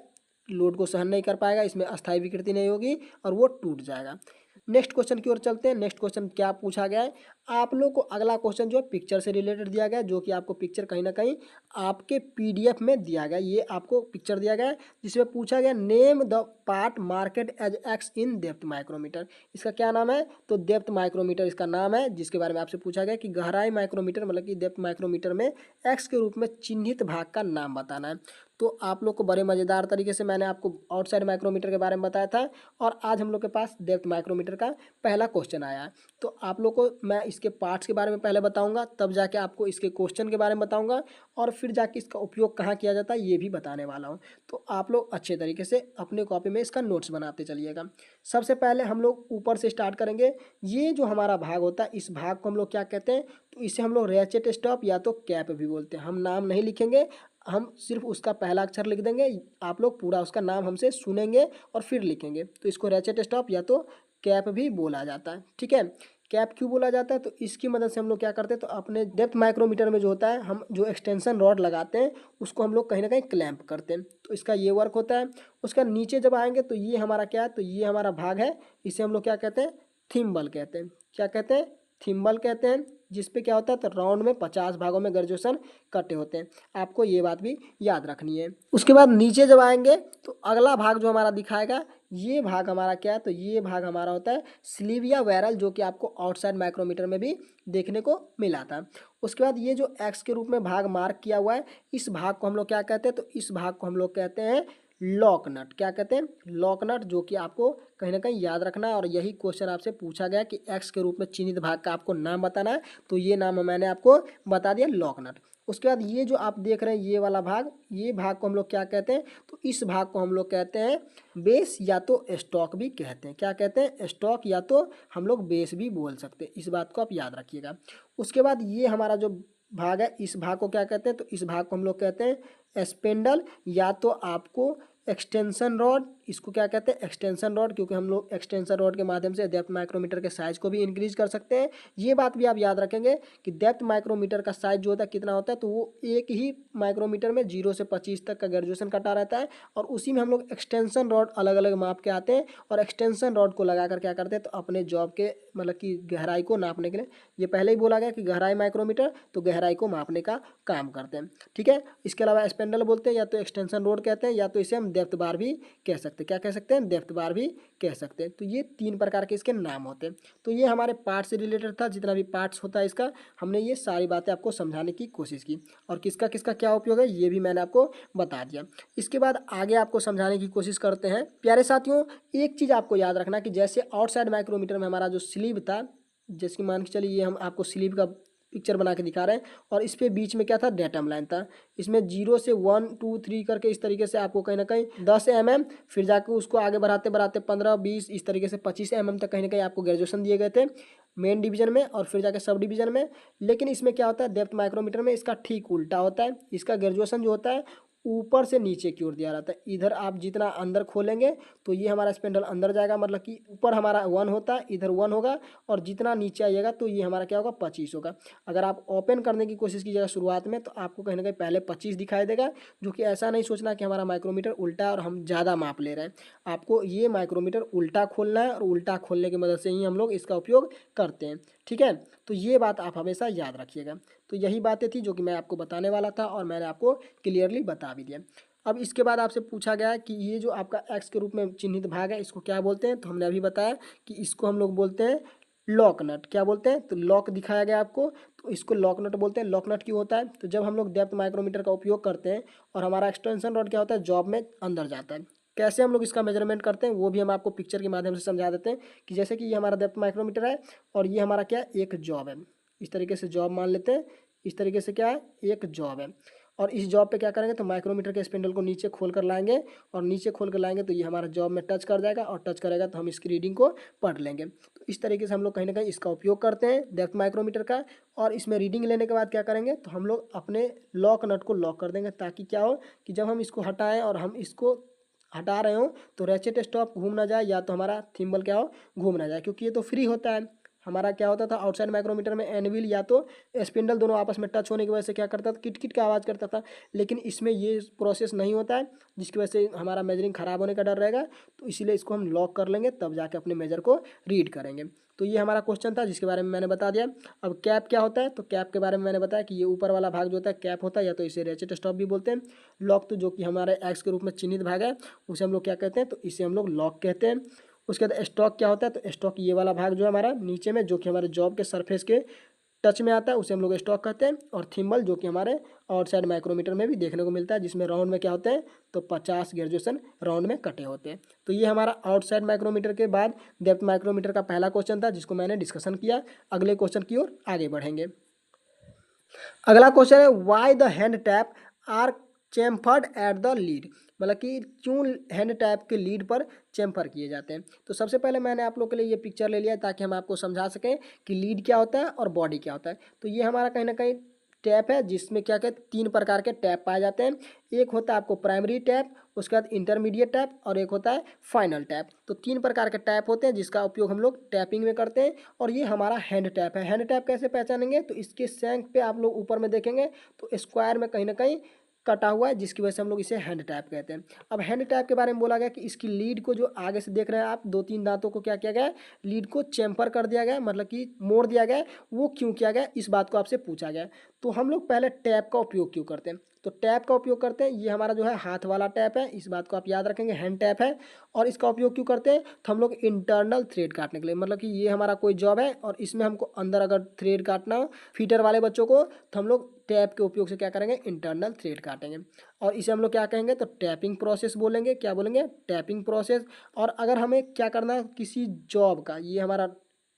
लोड को सहन नहीं कर पाएगा, इसमें अस्थायी विकृति नहीं होगी और वो टूट जाएगा। नेक्स्ट क्वेश्चन की ओर चलते हैं। नेक्स्ट क्वेश्चन क्या पूछा गया है, आप लोग को अगला क्वेश्चन जो है पिक्चर से रिलेटेड दिया गया है, जो कि आपको पिक्चर कहीं ना कहीं आपके पीडीएफ में दिया गया है। ये आपको पिक्चर दिया गया है जिसमें पूछा गया name the part marked as x in depth micrometer. इसका क्या नाम है, तो डेप्थ माइक्रोमीटर इसका नाम है, जिसके बारे में आपसे पूछा गया कि गहराई माइक्रोमीटर मतलब कि डेप्थ माइक्रोमीटर में एक्स के रूप में चिन्हित भाग का नाम बताना है। तो आप लोग को बड़े मज़ेदार तरीके से मैंने आपको आउटसाइड माइक्रोमीटर के बारे में बताया था और आज हम लोग के पास डेप्थ माइक्रोमीटर का पहला क्वेश्चन आया है। तो आप लोग को मैं इसके पार्ट्स के बारे में पहले बताऊंगा, तब जाके आपको इसके क्वेश्चन के बारे में बताऊंगा और फिर जाके इसका उपयोग कहाँ किया जाता है ये भी बताने वाला हूँ। तो आप लोग अच्छे तरीके से अपने कॉपी में इसका नोट्स बनाते चलिएगा। सबसे पहले हम लोग ऊपर से स्टार्ट करेंगे। ये जो हमारा भाग होता है, इस भाग को हम लोग क्या कहते हैं, तो इसे हम लोग रेचेट स्टॉप या तो कैप भी बोलते हैं। हम नाम नहीं लिखेंगे, हम सिर्फ उसका पहला अक्षर लिख देंगे, आप लोग पूरा उसका नाम हमसे सुनेंगे और फिर लिखेंगे। तो इसको रेचेट स्टॉप या तो कैप भी बोला जाता है। ठीक है, कैप क्यों बोला जाता है, तो इसकी मदद से हम लोग क्या करते हैं, तो अपने डेप्थ माइक्रोमीटर में जो होता है, हम जो एक्सटेंशन रॉड लगाते हैं उसको हम लोग कहीं ना कहीं क्लैंप करते हैं। तो इसका ये वर्क होता है। उसका नीचे जब आएंगे तो ये हमारा क्या है, तो ये हमारा भाग है, इसे हम लोग क्या कहते हैं, थिम्बल कहते हैं। क्या कहते हैं, थिम्बल कहते हैं। जिसपे क्या होता है, तो राउंड में 50 भागों में ग्रेजुएशन कटे होते हैं। आपको ये बात भी याद रखनी है। उसके बाद नीचे जब आएंगे तो अगला भाग जो हमारा दिखाएगा, ये भाग हमारा क्या है, तो ये भाग हमारा होता है स्लीविया वैरल, जो कि आपको आउटसाइड माइक्रोमीटर में भी देखने को मिला था। उसके बाद ये जो एक्स के रूप में भाग मार्क किया हुआ है, इस भाग को हम लोग क्या कहते हैं, तो इस भाग को हम लोग कहते हैं लॉक नट। क्या कहते हैं? लॉक नट, जो कि आपको कहीं ना कहीं याद रखना है। और यही क्वेश्चन आपसे पूछा गया कि एक्स के रूप में चिन्हित भाग का आपको नाम बताना है, तो ये नाम मैंने आपको बता दिया, लॉक नट। उसके बाद ये जो आप देख रहे हैं ये वाला भाग, ये भाग को हम लोग क्या कहते हैं? तो इस भाग को हम लोग कहते हैं बेस या तो स्टॉक भी कहते हैं। क्या कहते हैं? स्टॉक या तो हम लोग बेस भी बोल सकते हैं। इस बात को आप याद रखिएगा। उसके बाद ये हमारा जो भाग है, इस भाग को क्या कहते हैं? तो इस भाग को हम लोग कहते हैं स्पेंडल या तो आपको एक्सटेंशन रॉड। इसको क्या कहते हैं? एक्सटेंशन रॉड, क्योंकि हम लोग एक्सटेंशन रॉड के माध्यम से डेप्थ माइक्रोमीटर के साइज को भी इंक्रीज कर सकते हैं। ये बात भी आप याद रखेंगे कि डेप्थ माइक्रोमीटर का साइज जो होता है कितना होता है, तो वो एक ही माइक्रोमीटर में 0 से 25 तक का ग्रेजुएशन कटा रहता है। और उसी में हम लोग एक्सटेंशन रॉड अलग अलग माप के आते हैं, और एक्सटेंशन रॉड को लगाकर क्या करते हैं? तो अपने जॉब के मतलब कि गहराई को नापने के लिए, ये पहले ही बोला गया कि गहराई माइक्रोमीटर, तो गहराई को मापने का काम करते हैं। ठीक है। इसके अलावा स्पेंडल बोलते हैं, या तो एक्सटेंशन रॉड कहते हैं, या तो इसे हम डेप्थ बार भी कह सकते हैं। क्या कह सकते हैं? डेप्थ बार भी कह सकते हैं। तो ये 3 प्रकार के इसके नाम होते हैं। तो ये हमारे पार्ट से रिलेटेड था, जितना भी पार्ट्स होता है इसका, हमने ये सारी बातें आपको समझाने की कोशिश की, और किसका किसका क्या उपयोग है ये भी मैंने आपको बता दिया। इसके बाद आगे आपको समझाने की कोशिश करते हैं। प्यारे साथियों, एक चीज़ आपको याद रखना कि जैसे आउटसाइड माइक्रोमीटर में हमारा जो स्लीव था, जैसे कि मान के चलिए ये हम आपको स्लीव का पिक्चर बना के दिखा रहे हैं, और इस पे बीच में क्या था? डेटम लाइन था। इसमें 0 से 1 2 3 करके इस तरीके से आपको कहीं ना कहीं 10 mm, फिर जाकर उसको आगे बढ़ाते बढ़ाते 15 20 इस तरीके से 25 mm तक कहीं ना कहीं आपको ग्रेजुएशन दिए गए थे मेन डिवीजन में, और फिर जाके सब डिवीजन में। लेकिन इसमें क्या होता है? डेप्थ माइक्रोमीटर में इसका ठीक उल्टा होता है। इसका ग्रेजुएशन जो होता है ऊपर से नीचे की ओर दिया रहता है। इधर आप जितना अंदर खोलेंगे तो ये हमारा स्पेंडल अंदर जाएगा, मतलब कि ऊपर हमारा 1 होता है, इधर 1 होगा, और जितना नीचे आइएगा तो ये हमारा क्या होगा? 25 होगा। अगर आप ओपन करने की कोशिश कीजिएगा शुरुआत में, तो आपको कहीं ना कहीं पहले 25 दिखाई देगा। जो कि ऐसा नहीं सोचना कि हमारा माइक्रोमीटर उल्टा है और हम ज़्यादा माप ले रहे हैं। आपको ये माइक्रोमीटर उल्टा खोलना है, और उल्टा खोलने की मदद से ही हम लोग इसका उपयोग करते हैं। ठीक है। तो ये बात आप हमेशा याद रखिएगा। तो यही बातें थी जो कि मैं आपको बताने वाला था, और मैंने आपको क्लियरली बता भी दिया। अब इसके बाद आपसे पूछा गया है कि ये जो आपका एक्स के रूप में चिन्हित भाग है इसको क्या बोलते हैं? तो हमने अभी बताया कि इसको हम लोग बोलते हैं लॉक नट। क्या बोलते हैं? तो लॉक दिखाया गया आपको, तो इसको लॉक नट बोलते हैं। लॉक नट क्यों होता है? तो जब हम लोग डेप्थ माइक्रोमीटर का उपयोग करते हैं और हमारा एक्सटेंशन रॉड क्या होता है? जॉब में अंदर जाता है। कैसे हम लोग इसका मेजरमेंट करते हैं वो भी हम आपको पिक्चर के माध्यम से समझा देते हैं, कि जैसे कि ये हमारा डेप्थ माइक्रोमीटर है, और ये हमारा क्या है? एक जॉब है। इस तरीके से जॉब मान लेते हैं। इस तरीके से क्या है? एक जॉब है। और इस जॉब पे क्या करेंगे? तो माइक्रोमीटर के स्पिंडल को नीचे खोल कर लाएंगे, और नीचे खोल कर लाएंगे तो ये हमारा जॉब में टच कर जाएगा, और टच करेगा तो हम इसकी रीडिंग को पढ़ लेंगे। तो इस तरीके से हम लोग कहीं ना कहीं इसका उपयोग करते हैं डेप्थ माइक्रोमीटर का। और इसमें रीडिंग लेने के बाद क्या करेंगे? तो हम लोग अपने लॉक नट को लॉक कर देंगे, ताकि क्या हो कि जब हम इसको हटाएं और हम इसको हटा रहे हो तो रेचेट स्टॉप घूम ना जाए, या तो हमारा थिम्बल क्या हो? घूम ना जाए, क्योंकि ये तो फ्री होता है। हमारा क्या होता था आउटसाइड माइक्रोमीटर में? एनविल या तो स्पिंडल दोनों आपस में टच होने की वजह से क्या करता था? किट किट का आवाज़ करता था। लेकिन इसमें ये प्रोसेस नहीं होता है, जिसकी वजह से हमारा मेजरिंग खराब होने का डर रहेगा। तो इसीलिए इसको हम लॉक कर लेंगे, तब जाके अपने मेजर को रीड करेंगे। तो ये हमारा क्वेश्चन था जिसके बारे में मैंने बता दिया। अब कैप क्या होता है? तो कैप के बारे में मैंने बताया कि ये ऊपर वाला भाग जो होता है कैप होता है, या तो इसे रेचेट स्टॉप भी बोलते हैं। लॉक तो जो कि हमारे एक्स के रूप में चिन्हित भाग है, उसे हम लोग क्या कहते हैं? तो इसे हम लोग लॉक कहते हैं। उसके बाद स्टॉक क्या होता है? तो स्टॉक ये वाला भाग जो है हमारा नीचे में, जो कि हमारे जॉब के सरफेस के टच में आता है, उसे हम लोग स्टॉक कहते हैं। और थिम्बल जो कि हमारे आउटसाइड माइक्रोमीटर में भी देखने को मिलता है, जिसमें राउंड में क्या होते हैं? तो 50 ग्रेजुएशन राउंड में कटे होते हैं। तो ये हमारा आउटसाइड माइक्रोमीटर के बाद डेप्थ माइक्रोमीटर का पहला क्वेश्चन था, जिसको मैंने डिस्कशन किया। अगले क्वेश्चन की ओर आगे बढ़ेंगे। अगला क्वेश्चन है, why the hand tap are chamfered at the lead? मतलब कि क्यों हैंड टैप के लीड पर चैम्फर किए जाते हैं? तो सबसे पहले मैंने आप लोग के लिए ये पिक्चर ले लिया है, ताकि हम आपको समझा सकें कि लीड क्या होता है और बॉडी क्या होता है। तो ये हमारा कहीं ना कहीं टैप है, जिसमें क्या कहते हैं? 3 प्रकार के टैप पाए जाते हैं। एक होता है आपको प्राइमरी टैप, उसके बाद इंटरमीडिएट टैप, और एक होता है फाइनल टैप। तो 3 प्रकार के टैप होते हैं, जिसका उपयोग हम लोग टैपिंग में करते हैं। और ये हमारा हैंड टैप है। हैंड टैप कैसे पहचानेंगे? तो इसके शैंक पे आप लोग ऊपर में देखेंगे तो स्क्वायर में कहीं ना कहीं कटा हुआ है, जिसकी वजह से हम लोग इसे हैंड टैप कहते हैं। अब हैंड टैप के बारे में बोला गया कि इसकी लीड को, जो आगे से देख रहे हैं आप, 2-3 दांतों को क्या किया गया है? लीड को चैम्पर कर दिया गया है, मतलब कि मोड़ दिया गया है। वो क्यों किया गया? इस बात को आपसे पूछा गया है। तो हम लोग पहले टैप का उपयोग क्यों करते हैं? तो टैप का उपयोग करते हैं, ये हमारा जो है हाथ वाला टैप है, इस बात को आप याद रखेंगे, हैंड टैप है। और इसका उपयोग क्यों करते हैं, तो हम लोग इंटरनल थ्रेड काटने के लिए, मतलब कि ये हमारा कोई जॉब है और इसमें हमको अंदर अगर थ्रेड काटना हो फीटर वाले बच्चों को, तो हम लोग टैप के उपयोग से क्या करेंगे, इंटरनल थ्रेड काटेंगे। और इसे हम लोग क्या कहेंगे, तो टैपिंग प्रोसेस बोलेंगे। क्या बोलेंगे, टैपिंग प्रोसेस। और अगर हमें क्या करना है किसी जॉब का, ये हमारा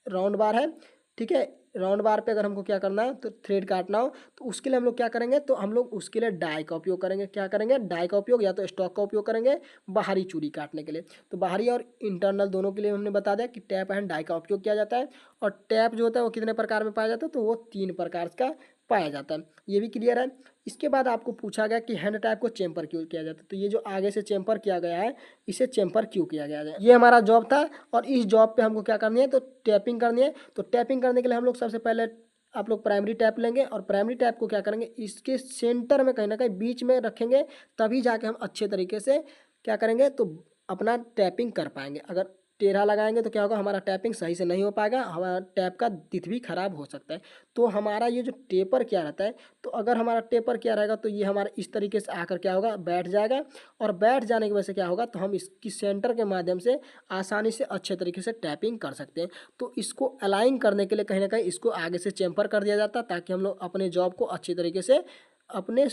राउंड बार है, ठीक है, राउंड बार पे अगर हमको क्या करना है तो थ्रेड काटना हो, तो उसके लिए हम लोग क्या करेंगे, तो हम लोग उसके लिए डाई का उपयोग करेंगे। क्या करेंगे, डाई का उपयोग, या तो स्टॉक का उपयोग करेंगे बाहरी चूड़ी काटने के लिए। तो बाहरी और इंटरनल दोनों के लिए हमने बता दिया कि टैप एंड डाई का उपयोग किया जाता है। और टैप जो होता है वो कितने प्रकार में पाया जाता है, तो वो 3 प्रकार का पाया जाता है, ये भी क्लियर है। इसके बाद आपको पूछा गया कि हैंड टैप को चेम्पर क्यों किया जाता है, तो ये जो आगे से चेम्पर किया गया है, इसे चेम्पर क्यों किया गया है, ये हमारा जॉब था। और इस जॉब पे हमको क्या करनी है, तो टैपिंग करनी है। तो टैपिंग करने के लिए हम लोग सबसे पहले आप लोग प्राइमरी टैप लेंगे, और प्राइमरी टैप को क्या करेंगे, इसके सेंटर में कहीं ना कहीं बीच में रखेंगे, तभी जाके हम अच्छे तरीके से क्या करेंगे, तो अपना टैपिंग कर पाएंगे। अगर टेढ़ा लगाएंगे तो क्या होगा, हमारा टैपिंग सही से नहीं हो पाएगा, हमारा टैप का तिथ भी खराब हो सकता है। तो हमारा ये जो टेपर क्या रहता है, तो अगर हमारा टेपर क्या रहेगा, तो ये हमारा इस तरीके से आकर क्या होगा, बैठ जाएगा। और बैठ जाने की वजह से क्या होगा, तो हम इसकी सेंटर के माध्यम से आसानी से अच्छे तरीके से टैपिंग कर सकते हैं। तो इसको अलाइन करने के लिए कहीं ना कहीं इसको आगे से चेम्पर कर दिया जाता है, ताकि हम लोग अपने जॉब को अच्छी तरीके से अपने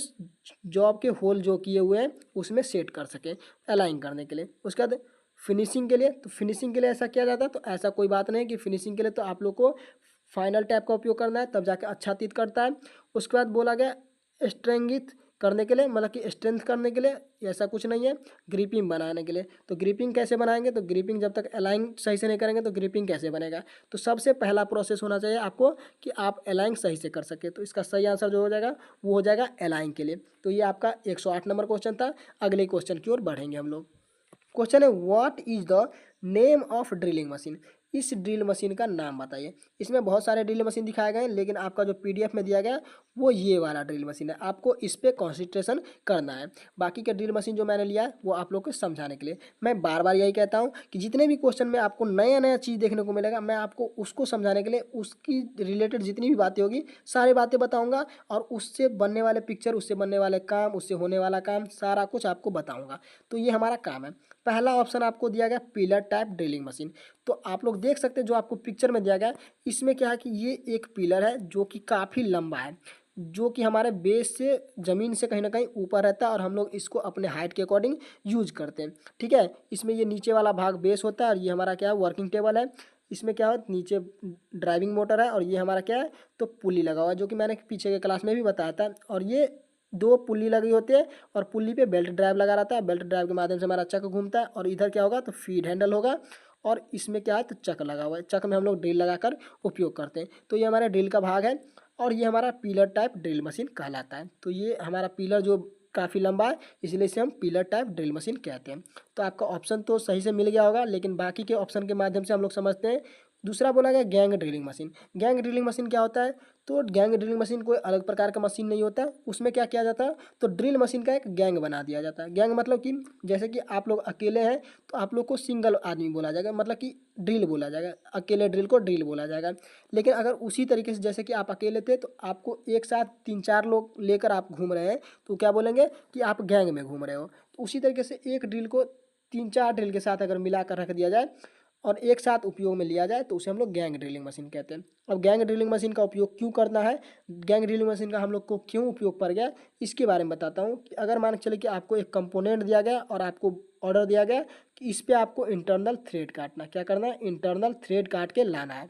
जॉब के होल जो किए हुए हैं उसमें सेट कर सकें अलाइन करने के लिए। उसके बाद फिनिशिंग के लिए, तो फिनिशिंग के लिए ऐसा किया जाता है, तो ऐसा कोई बात नहीं है कि फिनिशिंग के लिए तो आप लोग को फाइनल टैप का उपयोग करना है, तब जाके अच्छा तीत करता है। उसके बाद बोला गया स्ट्रेंगिथ करने के लिए, मतलब कि स्ट्रेंथ करने के लिए, ऐसा कुछ नहीं है, ग्रिपिंग बनाने के लिए। तो ग्रिपिंग कैसे बनाएंगे, तो ग्रिपिंग जब तक अलाइन सही से नहीं करेंगे तो ग्रिपिंग कैसे बनेगा, तो सबसे पहला प्रोसेस होना चाहिए आपको कि आप अलाइन सही से कर सके। तो इसका सही आंसर जो हो जाएगा वो हो जाएगा अलाइन के लिए। तो ये आपका 108 नंबर क्वेश्चन था। अगले क्वेश्चन की ओर बढ़ेंगे हम लोग। क्वेश्चन है, what is the name of drilling machine, इस ड्रिल मशीन का नाम बताइए। इसमें बहुत सारे ड्रिल मशीन दिखाए गए हैं, लेकिन आपका जो पीडीएफ में दिया गया वो ये वाला ड्रिल मशीन है, आपको इस पे कॉन्सेंट्रेशन करना है। बाकी के ड्रिल मशीन जो मैंने लिया है वो आप लोग को समझाने के लिए। मैं बार बार यही कहता हूँ कि जितने भी क्वेश्चन में आपको नया नया चीज़ देखने को मिलेगा, मैं आपको उसको समझाने के लिए उसकी रिलेटेड जितनी भी बातें होगी सारी बातें बताऊँगा, और उससे बनने वाले पिक्चर, उससे बनने वाले काम, उससे होने वाला काम, सारा कुछ आपको बताऊँगा। तो ये हमारा काम है। पहला ऑप्शन आपको दिया गया पिलर टाइप ड्रिलिंग मशीन। तो आप लोग देख सकते हैं जो आपको पिक्चर में दिया गया है, इसमें क्या है कि ये एक पिलर है जो कि काफ़ी लंबा है, जो कि हमारे बेस से ज़मीन से कहीं ना कहीं ऊपर रहता है, और हम लोग इसको अपने हाइट के अकॉर्डिंग यूज करते हैं। ठीक है, इसमें ये नीचे वाला भाग बेस होता है, और ये हमारा क्या है, वर्किंग टेबल है। इसमें क्या है, नीचे ड्राइविंग मोटर है, और ये हमारा क्या है, तो पुली लगा हुआ है, जो कि मैंने पीछे के क्लास में भी बताया था। और ये 2 पुली लगी होती है, और पुली पे बेल्ट ड्राइव लगा रहता है, बेल्ट ड्राइव के माध्यम से हमारा चक्र घूमता है। और इधर क्या होगा, तो फीड हैंडल होगा, और इसमें क्या है, तो चक लगा हुआ है, चक में हम लोग ड्रिल लगाकर उपयोग करते हैं। तो ये हमारा ड्रिल का भाग है, और ये हमारा पिलर टाइप ड्रिल मशीन कहलाता है। तो ये हमारा पिलर जो काफ़ी लंबा है, इसलिए इसे हम पिलर टाइप ड्रिल मशीन कहते हैं। तो आपका ऑप्शन तो सही से मिल गया होगा, लेकिन बाकी के ऑप्शन के माध्यम से हम लोग समझते हैं। दूसरा बोला गया gang drilling machine. Gang drilling machine क्या होता है, तो गैंग ड्रिलिंग मशीन कोई अलग प्रकार का मशीन नहीं होता। उसमें क्या किया जाता है, तो ड्रिल मशीन का एक गैंग बना दिया जाता है। गैंग मतलब कि जैसे कि आप लोग अकेले हैं तो आप लोग को सिंगल आदमी बोला जाएगा, मतलब कि ड्रिल बोला जाएगा, अकेले ड्रिल को ड्रिल बोला जाएगा। लेकिन अगर उसी तरीके से जैसे कि आप अकेले थे तो आपको एक साथ 3-4 लोग लेकर आप घूम रहे हैं, तो क्या बोलेंगे कि आप गैंग में घूम रहे हो। तो उसी तरीके से एक ड्रिल को 3-4 ड्रिल के साथ अगर मिलाकर रख दिया जाए और एक साथ उपयोग में लिया जाए, तो उसे हम लोग गैंग ड्रिलिंग मशीन कहते हैं। अब गैंग ड्रिलिंग मशीन का उपयोग क्यों करना है, गैंग ड्रिलिंग मशीन का हम लोग को क्यों उपयोग पड़ गया, इसके बारे में बताता हूँ। कि अगर मान के चले कि आपको एक कंपोनेंट दिया गया और आपको ऑर्डर दिया गया कि इस पे आपको इंटरनल थ्रेड काटना, क्या करना है, इंटरनल थ्रेड काट के लाना है,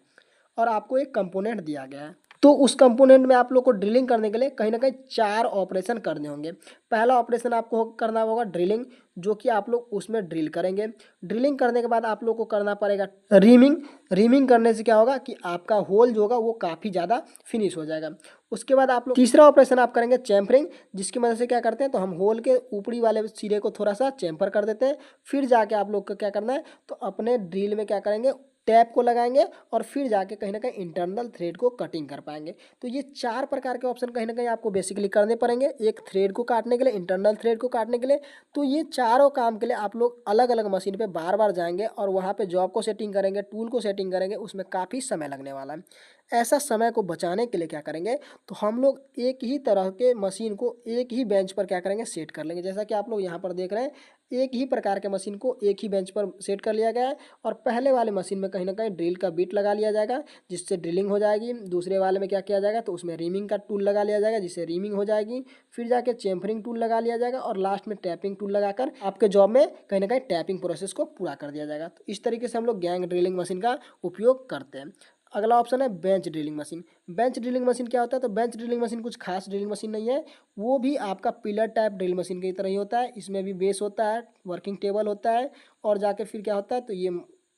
और आपको एक कंपोनेंट दिया गया है, तो उस कंपोनेंट में आप लोग को ड्रिलिंग करने के लिए कहीं ना कहीं 4 ऑपरेशन करने होंगे। पहला ऑपरेशन आपको करना होगा ड्रिलिंग, जो कि आप लोग उसमें ड्रिल करेंगे। ड्रिलिंग करने के बाद आप लोग को करना पड़ेगा रीमिंग। रीमिंग करने से क्या होगा कि आपका होल जो होगा वो काफ़ी ज़्यादा फिनिश हो जाएगा। उसके बाद आप लोग तीसरा ऑपरेशन आप करेंगे चैम्फरिंग, जिसकी मदद से क्या करते हैं, तो हम होल के ऊपरी वाले सिरे को थोड़ा सा चैम्फर कर देते हैं। फिर जाके आप लोग को क्या करना है, तो अपने ड्रिल में क्या करेंगे, टैप को लगाएंगे, और फिर जाके कहीं ना कहीं इंटरनल थ्रेड को कटिंग कर पाएंगे। तो ये 4 प्रकार के ऑप्शन कहीं ना कहीं आपको बेसिकली करने पड़ेंगे, एक थ्रेड को काटने के लिए, इंटरनल थ्रेड को काटने के लिए। तो ये चारों काम के लिए आप लोग अलग अलग मशीन पे बार बार जाएंगे, और वहाँ पे जॉब को सेटिंग करेंगे, टूल को सेटिंग करेंगे, उसमें काफ़ी समय लगने वाला है। ऐसा समय को बचाने के लिए क्या करेंगे, तो हम लोग एक ही तरह के मशीन को एक ही बेंच पर क्या करेंगे, सेट कर लेंगे। जैसा कि आप लोग यहाँ पर देख रहे हैं, एक ही प्रकार के मशीन को एक ही बेंच पर सेट कर लिया गया है। और पहले वाले मशीन में कहीं ना कहीं ड्रिल का बिट लगा लिया जाएगा जिससे ड्रिलिंग हो जाएगी। दूसरे वाले में क्या किया जाएगा, तो उसमें रीमिंग का टूल लगा लिया जाएगा जिससे रीमिंग हो जाएगी। फिर जाके चेम्फरिंग टूल लगा लिया जाएगा और लास्ट में टैपिंग टूल लगाकर आपके जॉब में कहीं ना कहीं टैपिंग प्रोसेस को पूरा कर दिया जाएगा। तो इस तरीके से हम लोग गैंग ड्रिलिंग मशीन का उपयोग करते हैं। अगला ऑप्शन है bench drilling machine. Bench drilling machine क्या होता है, तो बेंच ड्रिलिंग मशीन कुछ खास ड्रिलिंग मशीन नहीं है, वो भी आपका पिलर टाइप ड्रिल मशीन की तरह ही होता है। इसमें भी बेस होता है, वर्किंग टेबल होता है और जाके फिर क्या होता है, तो ये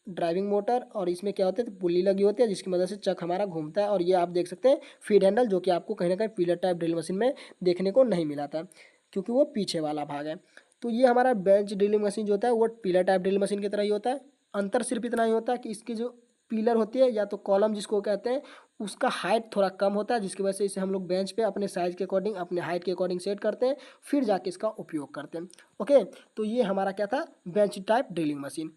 ड्राइविंग मोटर और इसमें क्या होता है, तो पुल्ली लगी होती है जिसकी मदद से चक हमारा घूमता है। और ये आप देख सकते हैं फीड हैंडल, जो कि आपको कहीं ना कहीं पिलर टाइप ड्रिल मशीन में देखने को नहीं मिला था क्योंकि वो पीछे वाला भाग है। तो ये हमारा बेंच ड्रिलिंग मशीन जो होता है वो पिलर टाइप ड्रिल मशीन की तरह ही होता है। अंतर सिर्फ इतना ही होता है कि इसकी जो पिलर होती है या तो कॉलम जिसको कहते हैं, उसका हाइट थोड़ा कम होता है जिसकी वजह से इसे हम लोग बेंच पे अपने साइज के अकॉर्डिंग, अपने हाइट के अकॉर्डिंग सेट करते हैं, फिर जाके इसका उपयोग करते हैं। ओके, तो ये हमारा क्या था, बेंच टाइप ड्रिलिंग मशीन।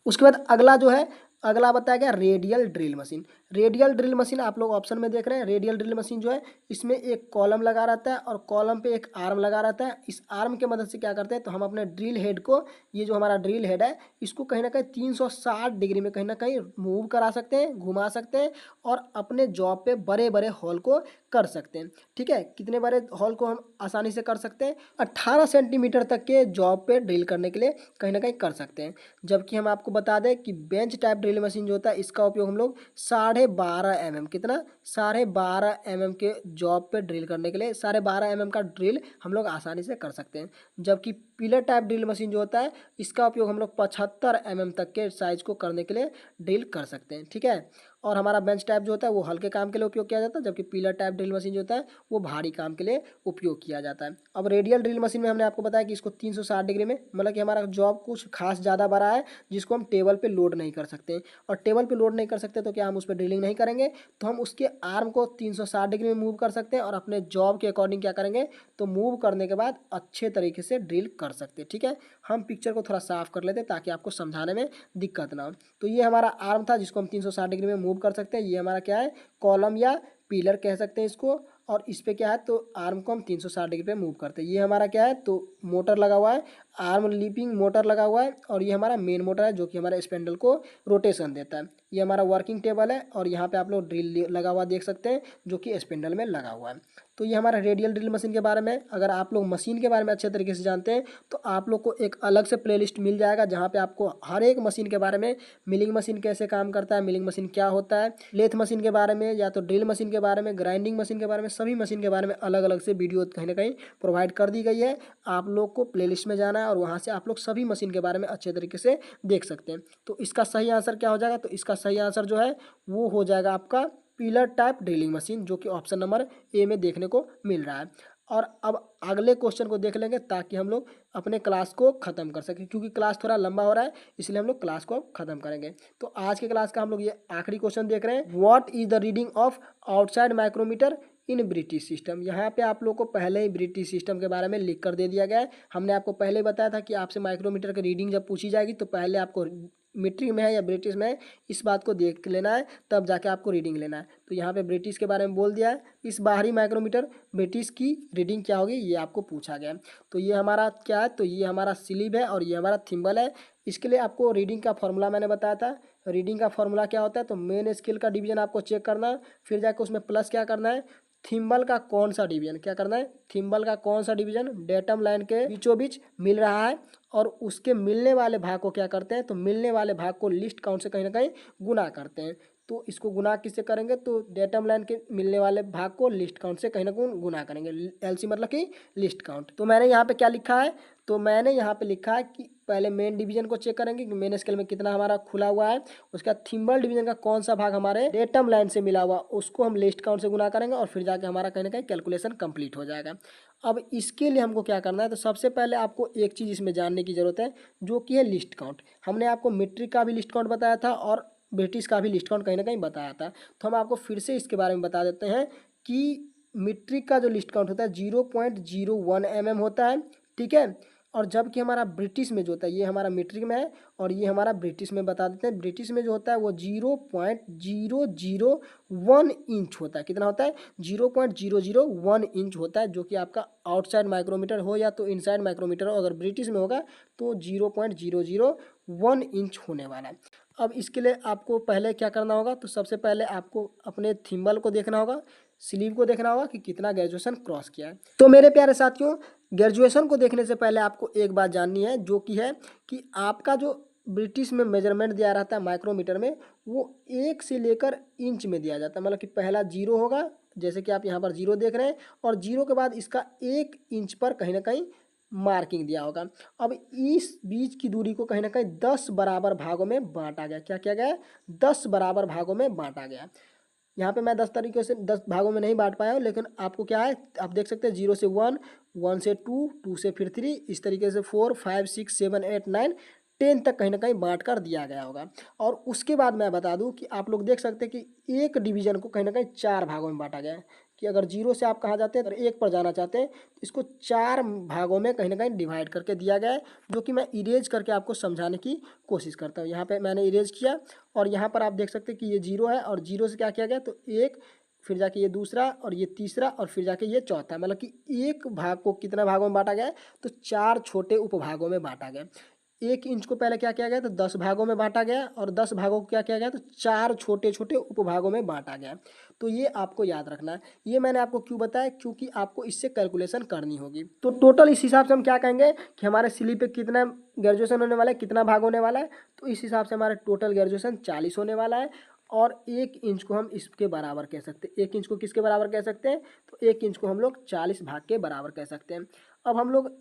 उसके बाद अगला जो है, अगला बताया गया radial drill machine. Radial drill machine आप लोग ऑप्शन में देख रहे हैं। रेडियल ड्रिल मशीन जो है, इसमें एक कॉलम लगा रहता है और कॉलम पे एक आर्म लगा रहता है। इस आर्म के मदद से क्या करते हैं, तो हम अपने ड्रिल हेड को, ये जो हमारा ड्रिल हेड है, इसको कहीं ना कहीं 360 डिग्री में कहीं ना कहीं मूव करा सकते हैं, घुमा सकते हैं और अपने जॉब पे बड़े बड़े हॉल को कर सकते हैं। ठीक है, कितने बड़े हॉल को हम आसानी से कर सकते हैं, 18 सेंटीमीटर तक के जॉब पे ड्रिल करने के लिए कहीं ना कहीं कर सकते हैं। जबकि हम आपको बता दें कि बेंच टाइप ड्रिल मशीन जो होता है, इसका उपयोग हम लोग 12.5 mm, कितना, 12.5 mm के जॉब पे ड्रिल करने के लिए 12.5 mm का ड्रिल हम लोग आसानी से कर सकते हैं। जबकि पिलर टाइप ड्रिल मशीन जो होता है, इसका उपयोग हम लोग 75 mm तक के साइज को करने के लिए ड्रिल कर सकते हैं। ठीक है, और हमारा बेंच टाइप जो होता है वो हल्के काम के लिए उपयोग किया जाता है, जबकि पिलर टाइप ड्रिल मशीन जो होता है वो भारी काम के लिए उपयोग किया जाता है। अब रेडियल ड्रिल मशीन में हमने आपको बताया कि इसको 360 डिग्री में, मतलब कि हमारा जॉब कुछ खास ज़्यादा बड़ा है जिसको हम टेबल पे लोड नहीं कर सकते, और टेबल पे लोड नहीं कर सकते तो क्या हम उस पर ड्रिलिंग नहीं करेंगे, तो हम उसके आर्म को 360 डिग्री में मूव कर सकते हैं और अपने जॉब के अकॉर्डिंग क्या करेंगे, तो मूव करने के बाद अच्छे तरीके से ड्रिल कर सकते हैं। ठीक है, हम पिक्चर को थोड़ा साफ कर लेते हैं ताकि आपको समझाने में दिक्कत ना हो। तो ये हमारा आर्म था जिसको हम 360 डिग्री में मूव कर सकते हैं। ये हमारा क्या है, कॉलम या पिलर कह सकते हैं इसको, और इस पे क्या है, तो आर्म को हम 360 डिग्री पे मूव करते हैं। ये हमारा क्या है, तो मोटर लगा हुआ है, आर्म लिपिंग मोटर लगा हुआ है, और ये हमारा मेन मोटर है जो कि हमारे स्पेंडल को रोटेशन देता है। ये हमारा वर्किंग टेबल है और यहाँ पे आप लोग ड्रिल लगा हुआ देख सकते हैं जो कि स्पेंडल में लगा हुआ है। तो ये हमारा रेडियल ड्रिल मशीन के बारे में। अगर आप लोग मशीन के बारे में अच्छे तरीके से जानते हैं तो आप लोग को एक अलग से प्लेलिस्ट मिल जाएगा जहाँ पे आपको हर एक मशीन के बारे में, मिलिंग मशीन कैसे काम करता है, मिलिंग मशीन क्या होता है, लेथ मशीन के बारे में, या तो ड्रिल मशीन के बारे में, ग्राइंडिंग मशीन के बारे में, सभी मशीन के बारे में अलग अलग से वीडियो कहीं ना कहीं प्रोवाइड कर दी गई है। आप लोग को प्लेलिस्ट में जाना है और वहाँ से आप लोग सभी मशीन के बारे में अच्छे तरीके से देख सकते हैं। तो इसका सही आंसर क्या हो जाएगा, तो इसका सही आंसर जो है वो हो जाएगा आपका पिलर टाइप ड्रिलिंग मशीन, जो कि ऑप्शन नंबर ए में देखने को मिल रहा है। और अब अगले क्वेश्चन को देख लेंगे ताकि हम लोग अपने क्लास को ख़त्म कर सकें, क्योंकि क्लास थोड़ा लंबा हो रहा है इसलिए हम लोग क्लास को अब ख़त्म करेंगे। तो आज के क्लास का हम लोग ये आखिरी क्वेश्चन देख रहे हैं, what is the reading of outside micrometer in British system. यहाँ पे आप लोग को पहले ही ब्रिटिश सिस्टम के बारे में लिख कर दे दिया गया है। हमने आपको पहले बताया था कि आपसे माइक्रोमीटर की रीडिंग जब पूछी जाएगी तो पहले आपको मीट्रिक में है या ब्रिटिश में है इस बात को देख लेना है, तब जाके आपको रीडिंग लेना है। तो यहाँ पे ब्रिटिश के बारे में बोल दिया है, इस बाहरी माइक्रोमीटर ब्रिटिश की रीडिंग क्या होगी ये आपको पूछा गया है। तो ये हमारा क्या है, तो ये हमारा स्लीव है और ये हमारा थिम्बल है। इसके लिए आपको रीडिंग का फॉर्मूला मैंने बताया था। रीडिंग का फॉर्मूला क्या होता है, तो मेन स्केल का डिवीजन आपको चेक करना है, फिर जाकर उसमें प्लस क्या करना है, थिम्बल का कौन सा डिवीजन, क्या करना है, थिम्बल का कौन सा डिवीजन डेटम लाइन के बीचों बीच मिल रहा है, और उसके मिलने वाले भाग को क्या करते हैं, तो मिलने वाले भाग को लिस्ट काउंट से कहीं ना कहीं गुना करते हैं। तो इसको गुना किससे करेंगे, तो डेटम लाइन के मिलने वाले भाग को लिस्ट काउंट से कहीं ना कहीं गुना करेंगे। एलसी मतलब कि लिस्ट काउंट। तो मैंने यहाँ पे क्या लिखा है, तो मैंने यहाँ पे लिखा है कि पहले मेन डिवीजन को चेक करेंगे कि मेन स्केल में कितना हमारा खुला हुआ है, उसका थिम्बल डिवीजन का कौन सा भाग हमारे डेटम लाइन से मिला हुआ उसको हम लिस्ट काउंट से गुना करेंगे और फिर जाके हमारा कहीं ना कहीं कैलकुलेशन कंप्लीट हो जाएगा। अब इसके लिए हमको क्या करना है, तो सबसे पहले आपको एक चीज़ इसमें जानने की ज़रूरत है जो कि है लिस्ट काउंट। हमने आपको मीट्रिक का भी लिस्ट काउंट बताया था और ब्रिटिश का भी लिस्ट काउंट कहीं ना कहीं बताया था। तो हम आपको फिर से इसके बारे में बता देते हैं कि मीट्रिक का जो लिस्ट काउंट होता है 0.01 mm होता है। ठीक है, और जबकि हमारा ब्रिटिश में जो होता है, ये हमारा मीट्रिक में है और ये हमारा ब्रिटिश में बता देते हैं। ब्रिटिश में जो होता है वो 0.001 इंच होता है। कितना होता है? 0.001 इंच होता है, जो कि आपका आउटसाइड माइक्रोमीटर हो या तो इनसाइड माइक्रोमीटर हो। अगर ब्रिटिश में होगा तो 0.001 इंच होने वाला है। अब इसके लिए आपको पहले क्या करना होगा? तो सबसे पहले आपको अपने थिम्बल को देखना होगा, स्लीव को देखना होगा कि कितना ग्रेजुएशन क्रॉस किया है। तो मेरे प्यारे साथियों, ग्रेजुएशन को देखने से पहले आपको एक बात जाननी है, जो कि है कि आपका जो ब्रिटिश में मेजरमेंट दिया रहता है माइक्रोमीटर में, वो 1 से लेकर इंच में दिया जाता है। मतलब कि पहला 0 होगा, जैसे कि आप यहाँ पर 0 देख रहे हैं, और 0 के बाद इसका 1 इंच पर कहीं ना कहीं मार्किंग दिया होगा। अब इस बीच की दूरी को कहीं ना कहीं 10 बराबर भागों में बांटा गया। क्या किया गया? 10 बराबर भागों में बांटा गया। यहाँ पे मैं 10 तरीके से 10 भागों में नहीं बांट पाया हूँ, लेकिन आपको क्या है, आप देख सकते हैं 0 से 1, 1 से 2, 2 से फिर 3, इस तरीके से 4, 5, 6, 7, 8, 9, 10 तक कहीं ना कहीं बांट कर दिया गया होगा। और उसके बाद मैं बता दूं कि आप लोग देख सकते हैं कि एक डिवीजन को कहीं ना कहीं 4 भागों में बांटा गया है। कि अगर 0 से आप कहाँ जाते हैं तो 1 पर जाना चाहते हैं, तो इसको 4 भागों में कहीं ना कहीं डिवाइड करके दिया गया है, जो कि मैं इरेज करके आपको समझाने की कोशिश करता हूँ। यहाँ पे मैंने इरेज किया और यहाँ पर आप देख सकते हैं कि ये 0 है, और 0 से क्या किया गया, तो 1, फिर जाके ये दूसरा, और ये तीसरा, और फिर जाके ये चौथा। मतलब कि एक भाग को कितना भागों में बांटा गया है, तो 4 छोटे उपभागों में बांटा गया। 1 इंच को पहले क्या किया गया, तो 10 भागों में बांटा गया, और 10 भागों को क्या किया गया, तो 4 छोटे छोटे उपभागों में बांटा गया। तो ये आपको याद रखना है। ये मैंने आपको क्यों बताया? क्योंकि आपको इससे कैलकुलेशन करनी होगी। तो टोटल इस हिसाब से हम क्या कहेंगे कि हमारे स्लीव पे कितना ग्रेजुएशन होने वाला है, कितना भाग होने वाला है। तो इस हिसाब से हमारा टोटल ग्रेजुएशन 40 होने वाला है। और 1 इंच को हम इसके बराबर कह सकते हैं। 1 इंच को किसके बराबर कह सकते हैं? तो 1 इंच को हम लोग 40 भाग के बराबर कह सकते हैं। अब हम लोग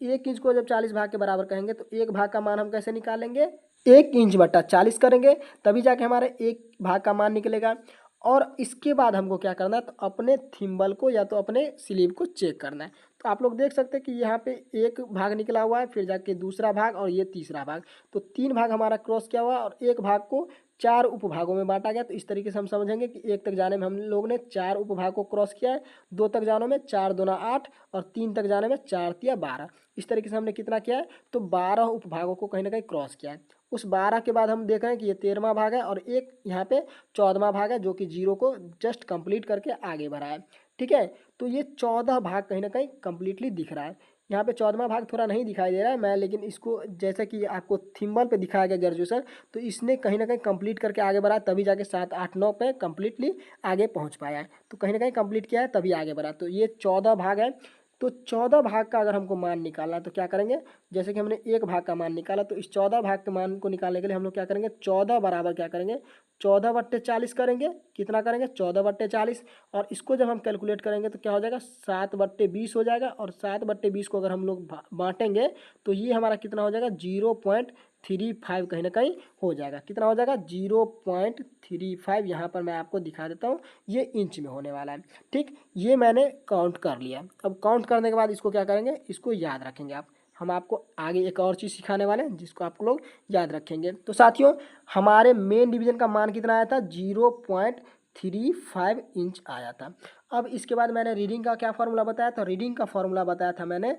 1 इंच को जब 40 भाग के बराबर कहेंगे, तो 1 भाग का मान हम कैसे निकालेंगे? 1 इंच बटा 40 करेंगे, तभी जाके हमारे 1 भाग का मान निकलेगा। और इसके बाद हमको क्या करना है, तो अपने थिम्बल को या तो अपने स्लीव को चेक करना है। तो आप लोग देख सकते हैं कि यहाँ पे 1 भाग निकला हुआ है, फिर जाके दूसरा भाग, और ये तीसरा भाग। तो 3 भाग हमारा क्रॉस किया हुआ है, और 1 भाग को 4 उपभागों में बांटा गया। तो इस तरीके से हम समझेंगे कि 1 तक जाने में हम लोग ने 4 उपभाग को क्रॉस किया है, 2 तक जाने में 4 दूना 8, और 3 तक जाने में 4 तिया 12। इस तरीके से हमने कितना किया है, तो 12 उपभागों को कहीं ना कहीं क्रॉस किया है। उस 12 के बाद हम देख रहे हैं कि ये 13वां भाग है, और एक यहाँ पे 14वां भाग है, जो कि 0 को जस्ट कंप्लीट करके आगे बढ़ा है। ठीक है, तो ये 14 भाग कहीं ना कहीं कंप्लीटली दिख रहा है। यहाँ पे 14वां भाग थोड़ा नहीं दिखाई दे रहा है मैं, लेकिन इसको जैसे कि आपको थिम्बल पे दिखाया गया ग्रेजुएशन, तो इसने कहीं ना कहीं कंप्लीट करके आगे बढ़ा, तभी जाके 7, 8, 9 पे कंप्लीटली आगे पहुँच पाया है। तो कहीं ना कहीं कंप्लीट किया है तभी आगे बढ़ा। तो ये 14 भाग है। तो 14 भाग का अगर हमको मान निकालना है तो क्या करेंगे? जैसे कि हमने 1 भाग का मान निकाला, तो इस 14 भाग के मान को निकालने के लिए हम लोग क्या करेंगे? 14 बराबर क्या करेंगे? 14/40 करेंगे। कितना करेंगे? 14/40। और इसको जब हम कैलकुलेट करेंगे तो क्या हो जाएगा? 7/20 हो जाएगा। और 7/20 को अगर हम लोग बांटेंगे तो ये हमारा कितना हो जाएगा? 0.35 कहीं ना कहीं हो जाएगा। कितना हो जाएगा? 0.35। यहाँ पर मैं आपको दिखा देता हूँ, ये इंच में होने वाला है। ठीक, ये मैंने काउंट कर लिया। अब काउंट करने के बाद इसको क्या करेंगे? इसको याद रखेंगे आप। हम आपको आगे एक और चीज़ सिखाने वाले हैं जिसको आप लोग याद रखेंगे। तो साथियों, हमारे मेन डिवीजन का मान कितना आया था? 0.35 इंच आया था। अब इसके बाद मैंने रीडिंग का क्या फार्मूला बताया था? रीडिंग का फार्मूला बताया था मैंने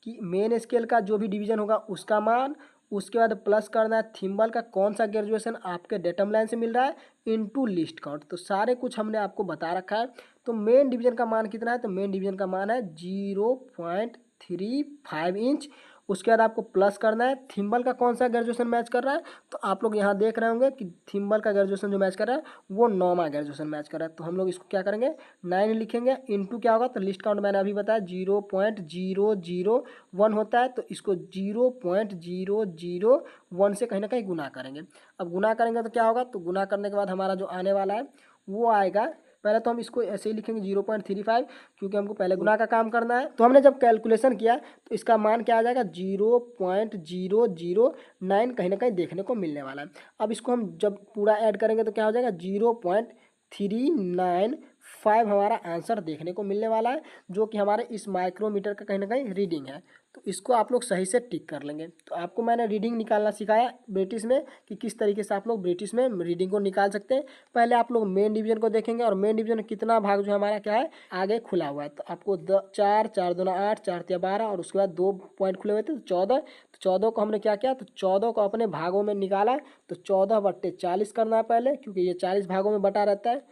कि मेन स्केल का जो भी डिवीजन होगा उसका मान, उसके बाद प्लस करना है थिम्बल का कौन सा ग्रेजुएशन आपके डेटम लाइन से मिल रहा है, इनटू लिस्ट काउंट। तो सारे कुछ हमने आपको बता रखा है। तो मेन डिवीजन का मान कितना है? तो मेन डिवीजन का मान है 0.35 इंच। उसके बाद आपको प्लस करना है थिम्बल का कौन सा ग्रेजुएशन मैच कर रहा है। तो आप लोग यहाँ देख रहे होंगे कि थिम्बल का ग्रेजुएशन जो मैच कर रहा है वो 9वां ग्रेजुएशन मैच कर रहा है। तो हम लोग इसको क्या करेंगे? 9 लिखेंगे, इनटू क्या होगा? तो लिस्ट काउंट मैंने अभी बताया 0.001 होता है। तो इसको 0.001 से कहीं ना कहीं गुना करेंगे। अब गुना करेंगे तो क्या होगा? तो गुना करने के बाद हमारा जो आने वाला है वो आएगा, पहले तो हम इसको ऐसे ही लिखेंगे 0.35, क्योंकि हमको पहले गुना का काम करना है। तो हमने जब कैलकुलेशन किया तो इसका मान क्या आ जाएगा? 0.009 कहीं ना कहीं देखने को मिलने वाला है। अब इसको हम जब पूरा ऐड करेंगे तो क्या हो जाएगा? 5 हमारा आंसर देखने को मिलने वाला है, जो कि हमारे इस माइक्रोमीटर का कहीं ना कहीं रीडिंग है। तो इसको आप लोग सही से टिक कर लेंगे। तो आपको मैंने रीडिंग निकालना सिखाया ब्रिटिश में कि किस तरीके से आप लोग ब्रिटिश में रीडिंग को निकाल सकते हैं। पहले आप लोग मेन डिवीजन को देखेंगे और मेन डिवीजन में कितना भाग जो हमारा क्या है आगे खुला हुआ है। तो आपको 4 4 दूना 8 4 तिया 12 और उसके बाद 2 पॉइंट खुले हुए थे तो 14। तो 14 को हमने क्या किया, तो 14 को अपने भागों में निकाला। तो 14/40 करना है पहले, क्योंकि ये 40 भागों में बटा रहता है।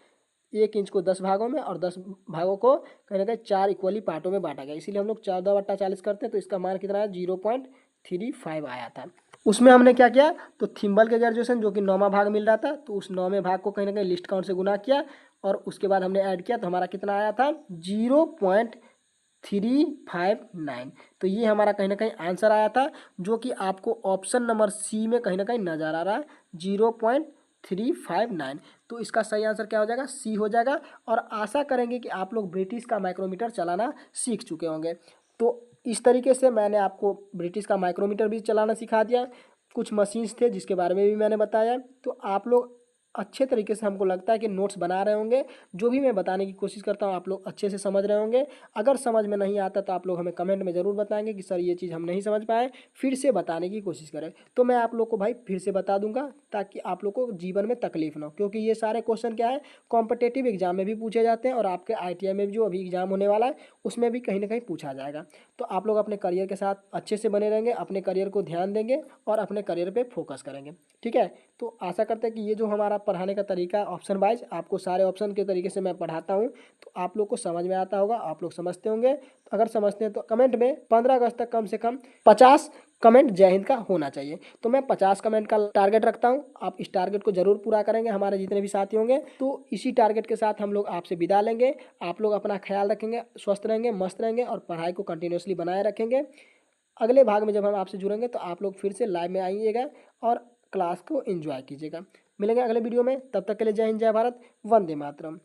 1 इंच को 10 भागों में और 10 भागों को कहीं ना कहीं 4 इक्वली पार्टों में बांटा गया, इसीलिए हम लोग 14/40 करते हैं। तो इसका मान कितना है 0.35 आया था। उसमें हमने क्या किया, तो थिम्बल के ग्रेजुएशन जो कि 9वां भाग मिल रहा था, तो उस 9वें भाग को कहीं ना कहीं लिस्ट काउंट से गुना किया और उसके बाद हमने ऐड किया। तो हमारा कितना आया था 0.359। तो ये हमारा कहीं ना कहीं आंसर आया था, जो कि आपको ऑप्शन नंबर सी में कहीं ना कहीं नजर आ रहा है 0.359। तो इसका सही आंसर क्या हो जाएगा, सी हो जाएगा। और आशा करेंगे कि आप लोग ब्रिटिश का माइक्रोमीटर चलाना सीख चुके होंगे। तो इस तरीके से मैंने आपको ब्रिटिश का माइक्रोमीटर भी चलाना सिखा दिया। कुछ मशीन्स थे जिसके बारे में भी मैंने बताया। तो आप लोग अच्छे तरीके से, हमको लगता है कि नोट्स बना रहे होंगे। जो भी मैं बताने की कोशिश करता हूँ आप लोग अच्छे से समझ रहे होंगे। अगर समझ में नहीं आता तो आप लोग हमें कमेंट में ज़रूर बताएंगे कि सर ये चीज़ हम नहीं समझ पाए, फिर से बताने की कोशिश करें। तो मैं आप लोग को भाई फिर से बता दूंगा, ताकि आप लोग को जीवन में तकलीफ ना हो, क्योंकि ये सारे क्वेश्चन क्या है कॉम्पिटेटिव एग्जाम में भी पूछे जाते हैं और आपके ITI में भी जो अभी एग्जाम होने वाला है उसमें भी कहीं ना कहीं पूछा जाएगा। तो आप लोग अपने करियर के साथ अच्छे से बने रहेंगे, अपने करियर को ध्यान देंगे और अपने करियर पे फोकस करेंगे। ठीक है, तो आशा करते हैं कि ये जो हमारा पढ़ाने का तरीका ऑप्शन वाइज, आपको सारे ऑप्शन के तरीके से मैं पढ़ाता हूँ, तो आप लोग को समझ में आता होगा, आप लोग समझते होंगे। तो अगर समझते हैं तो कमेंट में 15 अगस्त तक कम से कम 50 कमेंट जय हिंद का होना चाहिए। तो मैं 50 कमेंट का टारगेट रखता हूँ, आप इस टारगेट को जरूर पूरा करेंगे, हमारे जितने भी साथी होंगे। तो इसी टारगेट के साथ हम लोग आपसे विदा लेंगे। आप लोग अपना ख्याल रखेंगे, स्वस्थ रहेंगे, मस्त रहेंगे और पढ़ाई को कंटिन्यूसली बनाए रखेंगे। अगले भाग में जब हम आपसे जुड़ेंगे तो आप लोग फिर से लाइव में आइएगा और क्लास को एंजॉय कीजिएगा। मिलेंगे अगले वीडियो में, तब तक के लिए जय हिंद, जय भारत, वंदे मातरम।